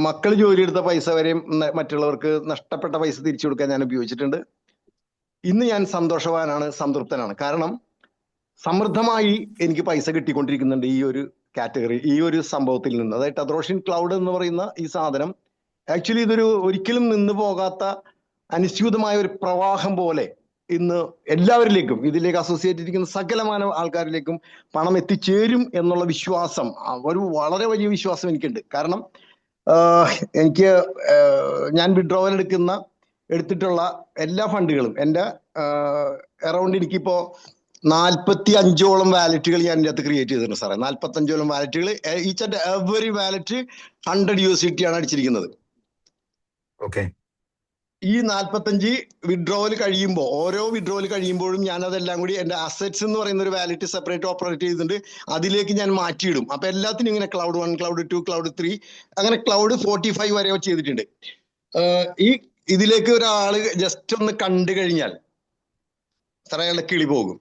മക്കൾ ജോലിയെടുത്ത പൈസ വരെയും മറ്റുള്ളവർക്ക് നഷ്ടപ്പെട്ട പൈസ തിരിച്ചു കൊടുക്കാൻ ഞാൻ ഉപയോഗിച്ചിട്ടുണ്ട്. ഇന്ന് ഞാൻ സന്തോഷവാനാണ്, സംതൃപ്തനാണ്. കാരണം സമൃദ്ധമായി എനിക്ക് പൈസ കിട്ടിക്കൊണ്ടിരിക്കുന്നുണ്ട് ഈ ഒരു കാറ്റഗറി, ഈ ഒരു സംഭവത്തിൽ നിന്ന്. അതായത് ടെദ്രോഷ്യൻ ക്ലൗഡ് എന്ന് പറയുന്ന ഈ സാധനം ആക്ച്വലി ഇതൊരു ഒരിക്കലും നിന്ന് പോകാത്ത അനുസ്യൂതമായ ഒരു പ്രവാഹം പോലെ ഇന്ന് എല്ലാവരിലേക്കും, ഇതിലേക്ക് അസോസിയേറ്റ് ഇരിക്കുന്ന സകലമാന ആൾക്കാരിലേക്കും പണം എത്തിച്ചേരും എന്നുള്ള വിശ്വാസം, ഒരു വളരെ വലിയ വിശ്വാസം എനിക്കുണ്ട്. കാരണം എനിക്ക് ഞാൻ വിഡ്രോവൽ എടുത്തിട്ടുള്ള എല്ലാ ഫണ്ടുകളും എൻ്റെ അറൗണ്ട് എനിക്കിപ്പോ 45ഓളം വാലറ്റുകൾ ഞാൻ ഇതിനകത്ത് ക്രിയേറ്റ് ചെയ്തിട്ടുണ്ട് സാറേ. 45ഓളം വാലറ്റുകൾ, each and every wallet 100 USDT ആണ് അടിച്ചിരിക്കുന്നത്. ഓക്കെ. ഈ 45 വിഡ്രോവൽ കഴിയുമ്പോൾ, ഓരോ വിഡ്രോവൽ കഴിയുമ്പോഴും ഞാൻ അതെല്ലാം കൂടി എൻ്റെ അസറ്റ്സ് എന്ന് പറയുന്ന ഒരു വാലറ്റ് സെപ്പറേറ്റ് ഓപ്പറേറ്റ് ചെയ്തിട്ടുണ്ട്. അതിലേക്ക് ഞാൻ മാറ്റിയിടും. അപ്പൊ എല്ലാത്തിനും ഇങ്ങനെ ക്ലൗഡ് 1, ക്ലൗഡ് 2, ക്ലൗഡ് 3, അങ്ങനെ ക്ലൗഡ് 45 വരെ ചെയ്തിട്ടുണ്ട്. ഈ ഇതിലേക്ക് ഒരാള് ജസ്റ്റ് ഒന്ന് കണ്ടു കഴിഞ്ഞാൽ സാറേ അയാളുടെ കിളി പോകും.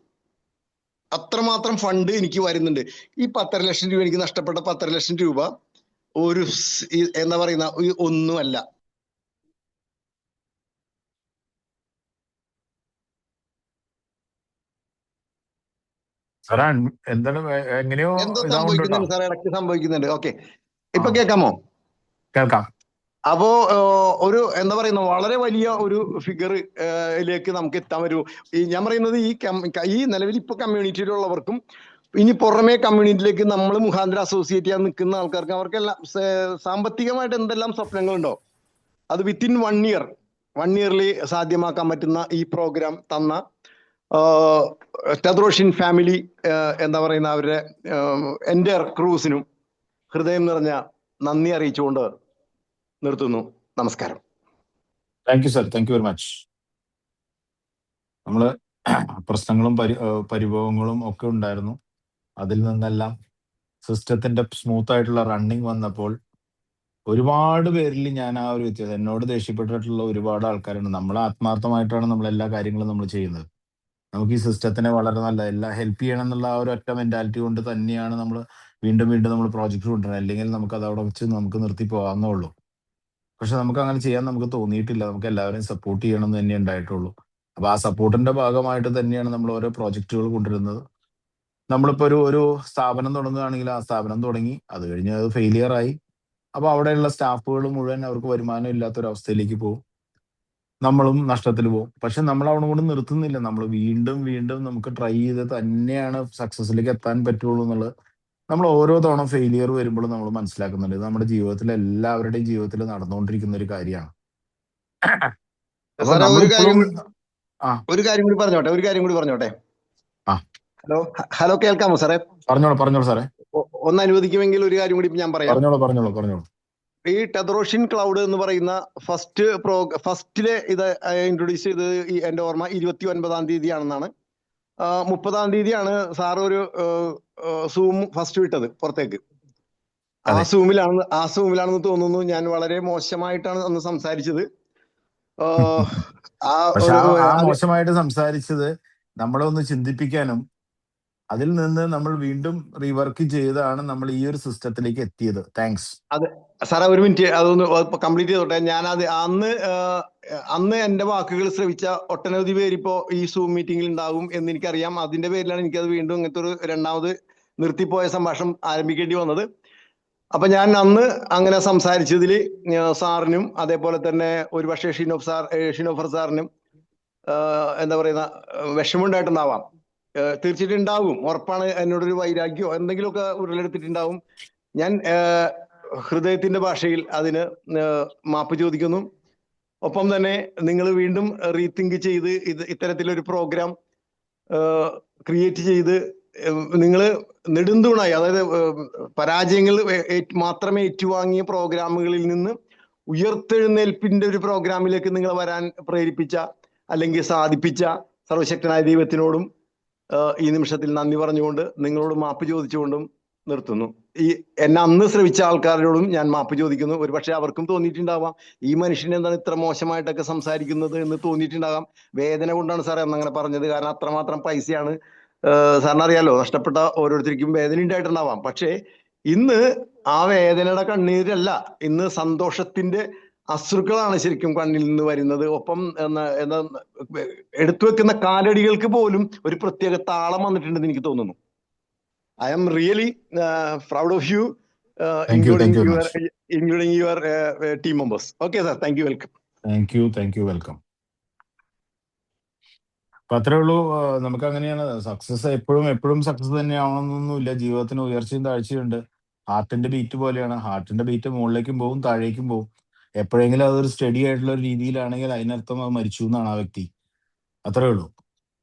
അത്രമാത്രം ഫണ്ട് എനിക്ക് വരുന്നുണ്ട്. ഈ 10.5 ലക്ഷം രൂപ, എനിക്ക് നഷ്ടപ്പെട്ട 10.5 ലക്ഷം രൂപ ഒരു എന്താ പറയുന്ന ഒന്നുമല്ല. എങ്ങനെയോ എന്തോ സംഭവിക്കുന്നുണ്ട് സാറേ, ഇടയ്ക്ക് സംഭവിക്കുന്നുണ്ട്. ഓക്കെ, ഇപ്പൊ കേൾക്കാമോ? കേൾക്കാം. അപ്പോ ഒരു എന്താ പറയുന്ന വളരെ വലിയ ഒരു ഫിഗറിലേക്ക് നമുക്ക് എത്താൻ വരൂ. ഞാൻ പറയുന്നത് ഈ നിലവിൽ ഇപ്പൊ കമ്മ്യൂണിറ്റിയിലുള്ളവർക്കും ഇനി പുറമേ കമ്മ്യൂണിറ്റിയിലേക്ക് നമ്മൾ മുഖാന്തരം അസോസിയേറ്റ് ചെയ്യാൻ നിൽക്കുന്ന ആൾക്കാർക്ക്, അവർക്കെല്ലാം സാമ്പത്തികമായിട്ട് എന്തെല്ലാം സ്വപ്നങ്ങളുണ്ടോ അത് വിത്തിൻ 1 ഇയറിൽ സാധ്യമാക്കാൻ പറ്റുന്ന ഈ പ്രോഗ്രാം തന്ന ടെദ്രോഷ്യൻ ഫാമിലി, എന്താ പറയുന്ന അവരുടെ എൻ്റെ ക്രൂസിനും ഹൃദയം നിറഞ്ഞ നന്ദി അറിയിച്ചുകൊണ്ട് നിർത്തുന്നു. നമസ്കാരം. Thank you sir, thank you very much. നമ്മള് പ്രശ്നങ്ങളും പരിഭവങ്ങളും ഒക്കെ ഉണ്ടായിരുന്നു. അതിൽ നിന്നെല്ലാം സിസ്റ്റത്തിന്റെ സ്മൂത്ത് ആയിട്ടുള്ള റണ്ണിങ് വന്നപ്പോൾ ഒരുപാട് പേരിൽ ഞാൻ ആ ഒരു വ്യത്യാസം, എന്നോട് ദേഷ്യപ്പെട്ടിട്ടുള്ള ഒരുപാട് ആൾക്കാരുണ്ട്. നമ്മൾ ആത്മാർത്ഥമായിട്ടാണ് നമ്മൾ എല്ലാ കാര്യങ്ങളും നമ്മൾ ചെയ്യുന്നത്. നമുക്ക് ഈ സിസ്റ്റത്തിനെ വളരെ നല്ല എല്ലാം ഹെൽപ്പ് ചെയ്യണം എന്നുള്ള ആ ഒരു ഒറ്റ മെന്റാലിറ്റി കൊണ്ട് തന്നെയാണ് നമ്മൾ വീണ്ടും വീണ്ടും നമ്മൾ പ്രോജക്റ്റ് കൊണ്ടുവരുന്നത്. അല്ലെങ്കിൽ നമുക്ക് അത് അവിടെ വെച്ച് നമുക്ക് നിർത്തി പോകാവുന്നേ ഉള്ളൂ. പക്ഷെ നമുക്ക് അങ്ങനെ ചെയ്യാൻ നമുക്ക് തോന്നിയിട്ടില്ല. നമുക്ക് എല്ലാവരെയും സപ്പോർട്ട് ചെയ്യണം എന്ന് തന്നെ ഉണ്ടായിട്ടുള്ളൂ. അപ്പൊ ആ സപ്പോർട്ടിന്റെ ഭാഗമായിട്ട് തന്നെയാണ് നമ്മൾ ഓരോ പ്രോജക്റ്റുകൾ കൊണ്ടുവരുന്നത്. നമ്മളിപ്പോ ഒരു സ്ഥാപനം തുടങ്ങുകയാണെങ്കിൽ ആ സ്ഥാപനം തുടങ്ങി, അത് കഴിഞ്ഞ് അത് ഫെയിലിയർ ആയി. അപ്പൊ അവിടെയുള്ള സ്റ്റാഫുകൾ മുഴുവൻ അവർക്ക് വരുമാനം ഇല്ലാത്തൊരവസ്ഥയിലേക്ക് പോകും, നമ്മളും നഷ്ടത്തിൽ പോകും. പക്ഷെ നമ്മൾ അവിടെ കൊണ്ട് നിർത്തുന്നില്ല. നമ്മൾ വീണ്ടും വീണ്ടും നമുക്ക് ട്രൈ ചെയ്ത് തന്നെയാണ് സക്സസിലേക്ക് എത്താൻ പറ്റുള്ളൂ എന്നുള്ളത് നമ്മൾ ഓരോ തവണ ഫെയിലിയർ വരുമ്പോഴും നമ്മൾ മനസ്സിലാക്കുന്നുണ്ട് ഇത് നമ്മുടെ ജീവിതത്തിൽ എല്ലാവരുടെയും ജീവിതത്തിൽ നടന്നുകൊണ്ടിരിക്കുന്ന ഒരു കാര്യമാണ്. അപ്പൊ സാറേ നമ്മളിപ്പോഴും ആ ഒരു കാര്യം കൂടി പറഞ്ഞോട്ടെ. ആ ഹലോ കേൾക്കാമോ സാറേ? പറഞ്ഞോളൂ സാറേ. ഒന്ന് അനുവദിക്കുമെങ്കിൽ ഒരു കാര്യം കൂടി ഞാൻ പറയാം. പറഞ്ഞോളൂ. ഈ ടെതറോഷ്യൻ ക്ലൗഡ് എന്ന് പറയുന്ന ഫസ്റ്റിലെ ഇത് ഇൻട്രൊഡ്യൂസ് ചെയ്തത് എന്റെ ഓർമ്മ 29-ാം തീയതിയാണെന്നാണ്. 30-ാം തീയതിയാണ് സാർ ഒരു സൂം ഫസ്റ്റ് വിട്ടത് പുറത്തേക്ക്. ആ സൂമിലാണെന്ന് തോന്നുന്നു. ഞാൻ വളരെ മോശമായിട്ടാണ് അന്ന് സംസാരിച്ചത്. പക്ഷെ ആ മോശമായിട്ട് സംസാരിച്ചത് നമ്മളെ ഒന്ന് ചിന്തിപ്പിക്കാനും അതിൽ നിന്ന് നമ്മൾ വീണ്ടും റീവർക്ക് ചെയ്താണ് നമ്മൾ ഈ ഒരു സിസ്റ്റത്തിലേക്ക് എത്തിയത്. താങ്ക്സ്. അതെ സാറേ, ഒരു മിനിറ്റ് അതൊന്ന് കംപ്ലീറ്റ് ചെയ്തോട്ടെ. ഞാൻ അന്ന് എന്റെ വാക്കുകൾ ശ്രവിച്ച ഒട്ടനവധി പേര് ഇപ്പോ ഈ സൂം മീറ്റിംഗിൽ ഉണ്ടാകും എന്ന് എനിക്കറിയാം. അതിന്റെ പേരിലാണ് എനിക്കത് വീണ്ടും ഇങ്ങനത്തെ ഒരു രണ്ടാമത് നിർത്തിപ്പോയ സംഭാഷണം ആരംഭിക്കേണ്ടി വന്നത്. അപ്പൊ ഞാൻ അന്ന് അങ്ങനെ സംസാരിച്ചതിൽ സാറിനും അതേപോലെ തന്നെ ഒരുപക്ഷെ ഷിനോഫർ സാറിനും എന്താ പറയുന്ന വിഷമമുണ്ടായിട്ടുണ്ടാവാം. തീർച്ചയായിട്ടും ഉണ്ടാവും, ഉറപ്പാണ്. എന്നോടൊരു വൈരാഗ്യമോ എന്തെങ്കിലുമൊക്കെ ഉരുളെടുത്തിട്ടുണ്ടാവും. ഞാൻ ഹൃദയത്തിന്റെ ഭാഷയിൽ അതിന് മാപ്പ് ചോദിക്കുന്നു. ഒപ്പം തന്നെ നിങ്ങൾ വീണ്ടും റീതിങ്ക് ചെയ്ത് ഇത്തരത്തിലൊരു പ്രോഗ്രാം ക്രിയേറ്റ് ചെയ്ത് നിങ്ങൾ നെടുന്തൂണായി, അതായത് പരാജയങ്ങൾ മാത്രമേ ഏറ്റുവാങ്ങിയ പ്രോഗ്രാമുകളിൽ നിന്ന് ഉയർത്തെഴുന്നേൽപ്പിന്റെ ഒരു പ്രോഗ്രാമിലേക്ക് നിങ്ങൾ വരാൻ പ്രേരിപ്പിച്ച അല്ലെങ്കിൽ സാധിപ്പിച്ച സർവശക്തനായ ദൈവത്തിനോടും ഈ നിമിഷത്തിൽ നന്ദി പറഞ്ഞുകൊണ്ട് നിങ്ങളോട് മാപ്പ് ചോദിച്ചുകൊണ്ടും നിർത്തുന്നു. എന്നെ അന്ന് ശ്രമിച്ച ആൾക്കാരോടും ഞാൻ മാപ്പ് ചോദിക്കുന്നു. ഒരുപക്ഷെ അവർക്കും തോന്നിയിട്ടുണ്ടാവാം ഈ മനുഷ്യൻ എന്താണ് ഇത്ര മോശമായിട്ടൊക്കെ സംസാരിക്കുന്നത് എന്ന് തോന്നിയിട്ടുണ്ടാകാം. വേദന കൊണ്ടാണ് സാറേ അന്ന് അങ്ങനെ പറഞ്ഞത്. കാരണം അത്രമാത്രം പൈസയാണ് സാറിന് അറിയാലോ, നഷ്ടപ്പെട്ട ഓരോരുത്തർക്കും വേദന ഉണ്ടായിട്ടുണ്ടാവാം. പക്ഷേ ഇന്ന് ആ വേദനയുടെ കണ്ണീരല്ല, ഇന്ന് സന്തോഷത്തിന്റെ അശ്രുക്കളാണ് ശരിക്കും കണ്ണിൽ നിന്ന് വരുന്നത്. ഒപ്പം എടുത്തു വെക്കുന്ന കാലടികൾക്ക് പോലും ഒരു പ്രത്യേക താളം വന്നിട്ടുണ്ടെന്ന് എനിക്ക് തോന്നുന്നു. I am really proud of you, including your team members. Okay, sir. Thank you. Welcome. Thank you. Welcome. അപ്പൊ അത്രേ ഉള്ളൂ. നമുക്ക് അങ്ങനെയാണ്. സക്സസ് എപ്പോഴും സക്സസ് തന്നെയാണെന്നൊന്നുമില്ല. ജീവിതത്തിന് ഉയർച്ചയും താഴ്ചയുണ്ട്. ഹാർട്ടിന്റെ ബീറ്റ് പോലെയാണ്. ഹാർട്ടിന്റെ ബീറ്റ് മുകളിലേക്കും പോകും താഴേക്കും പോകും. എപ്പോഴെങ്കിലും അതൊരു സ്റ്റഡി ആയിട്ടുള്ള ഒരു രീതിയിലാണെങ്കിൽ അതിനർത്ഥം അത് മരിച്ചു എന്നാണ് ആ വ്യക്തി. അത്രേ ഉള്ളൂ.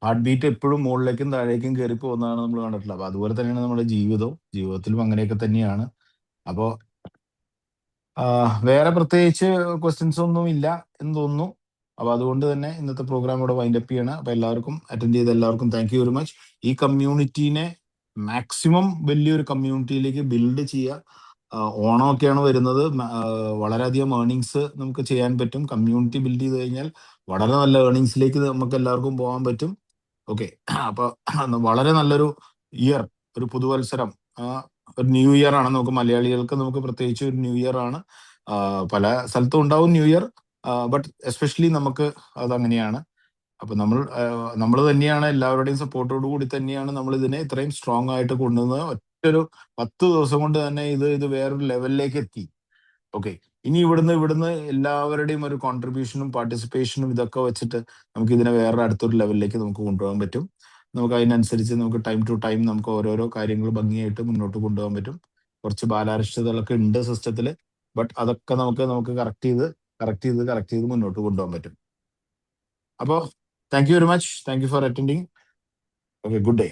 ഹാർട്ട് ബീറ്റ് എപ്പോഴും മുകളിലേക്കും താഴേക്കും കയറി പോകുന്നതാണ് നമ്മൾ കണ്ടിട്ടുള്ളത്. അപ്പൊ അതുപോലെ തന്നെയാണ് നമ്മുടെ ജീവിതത്തിലും അങ്ങനെയൊക്കെ തന്നെയാണ്. അപ്പോ വേറെ പ്രത്യേകിച്ച് ക്വസ്റ്റ്യൻസ് ഒന്നും ഇല്ല എന്ന് തോന്നുന്നു. അപ്പൊ അതുകൊണ്ട് തന്നെ ഇന്നത്തെ പ്രോഗ്രാം ഇവിടെ വൈൻഡ് അപ്പ് ചെയ്യണം. അപ്പൊ അറ്റൻഡ് ചെയ്ത എല്ലാവർക്കും താങ്ക് യു വെരി മച്ച്. ഈ കമ്മ്യൂണിറ്റീനെ മാക്സിമം വലിയൊരു കമ്മ്യൂണിറ്റിയിലേക്ക് ബിൽഡ് ചെയ്യുക. ഓണമൊക്കെയാണ് വരുന്നത്. വളരെയധികം ഏർണിങ്സ് നമുക്ക് ചെയ്യാൻ പറ്റും. കമ്മ്യൂണിറ്റി ബിൽഡ് ചെയ്ത് കഴിഞ്ഞാൽ വളരെ നല്ല ഏർണിങ്സിലേക്ക് നമുക്ക് എല്ലാവർക്കും പോകാൻ പറ്റും. ഓക്കെ, അപ്പൊ വളരെ നല്ലൊരു ഇയർ, ഒരു പുതുവത്സരം, ഒരു ന്യൂ ഇയർ ആണ്. നമുക്ക് മലയാളികൾക്ക് നമുക്ക് പ്രത്യേകിച്ച് ഒരു ന്യൂ ഇയർ ആണ്. പല സ്ഥലത്തും ഉണ്ടാവും ന്യൂ ഇയർ, ബട്ട് എസ്പെഷ്യലി നമുക്ക് അതങ്ങനെയാണ്. അപ്പൊ നമ്മൾ തന്നെയാണ് എല്ലാവരുടെയും സപ്പോർട്ടോടു കൂടി തന്നെയാണ് നമ്മൾ ഇതിനെ ഇത്രയും സ്ട്രോങ് ആയിട്ട് കൊണ്ടുവന്നത്. ഒറ്റൊരു 10 ദിവസം കൊണ്ട് തന്നെ ഇത് വേറൊരു ലെവലിലേക്ക് എത്തി. ഓക്കെ, ഇനി ഇവിടുന്ന് എല്ലാവരുടെയും ഒരു കോൺട്രിബ്യൂഷനും പാർട്ടിസിപ്പേഷനും ഇതൊക്കെ വെച്ചിട്ട് നമുക്ക് ഇതിനെ വേറെ അടുത്തൊരു ലെവലിലേക്ക് നമുക്ക് കൊണ്ടുപോകാൻ പറ്റും. നമുക്ക് അതിനനുസരിച്ച് നമുക്ക് ടൈം ടു ടൈം നമുക്ക് ഓരോരോ കാര്യങ്ങൾ ഭംഗിയായിട്ട് മുന്നോട്ട് കൊണ്ടുപോകാൻ പറ്റും. കുറച്ച് ബാലാരിഷ്ടതകളൊക്കെ ഉണ്ട് സിസ്റ്റത്തിൽ, ബട്ട് അതൊക്കെ നമുക്ക് കറക്റ്റ് ചെയ്ത് മുന്നോട്ട് കൊണ്ടുപോകാൻ പറ്റും. അപ്പോൾ thank you very much. Thank you for attending. Okay, good day.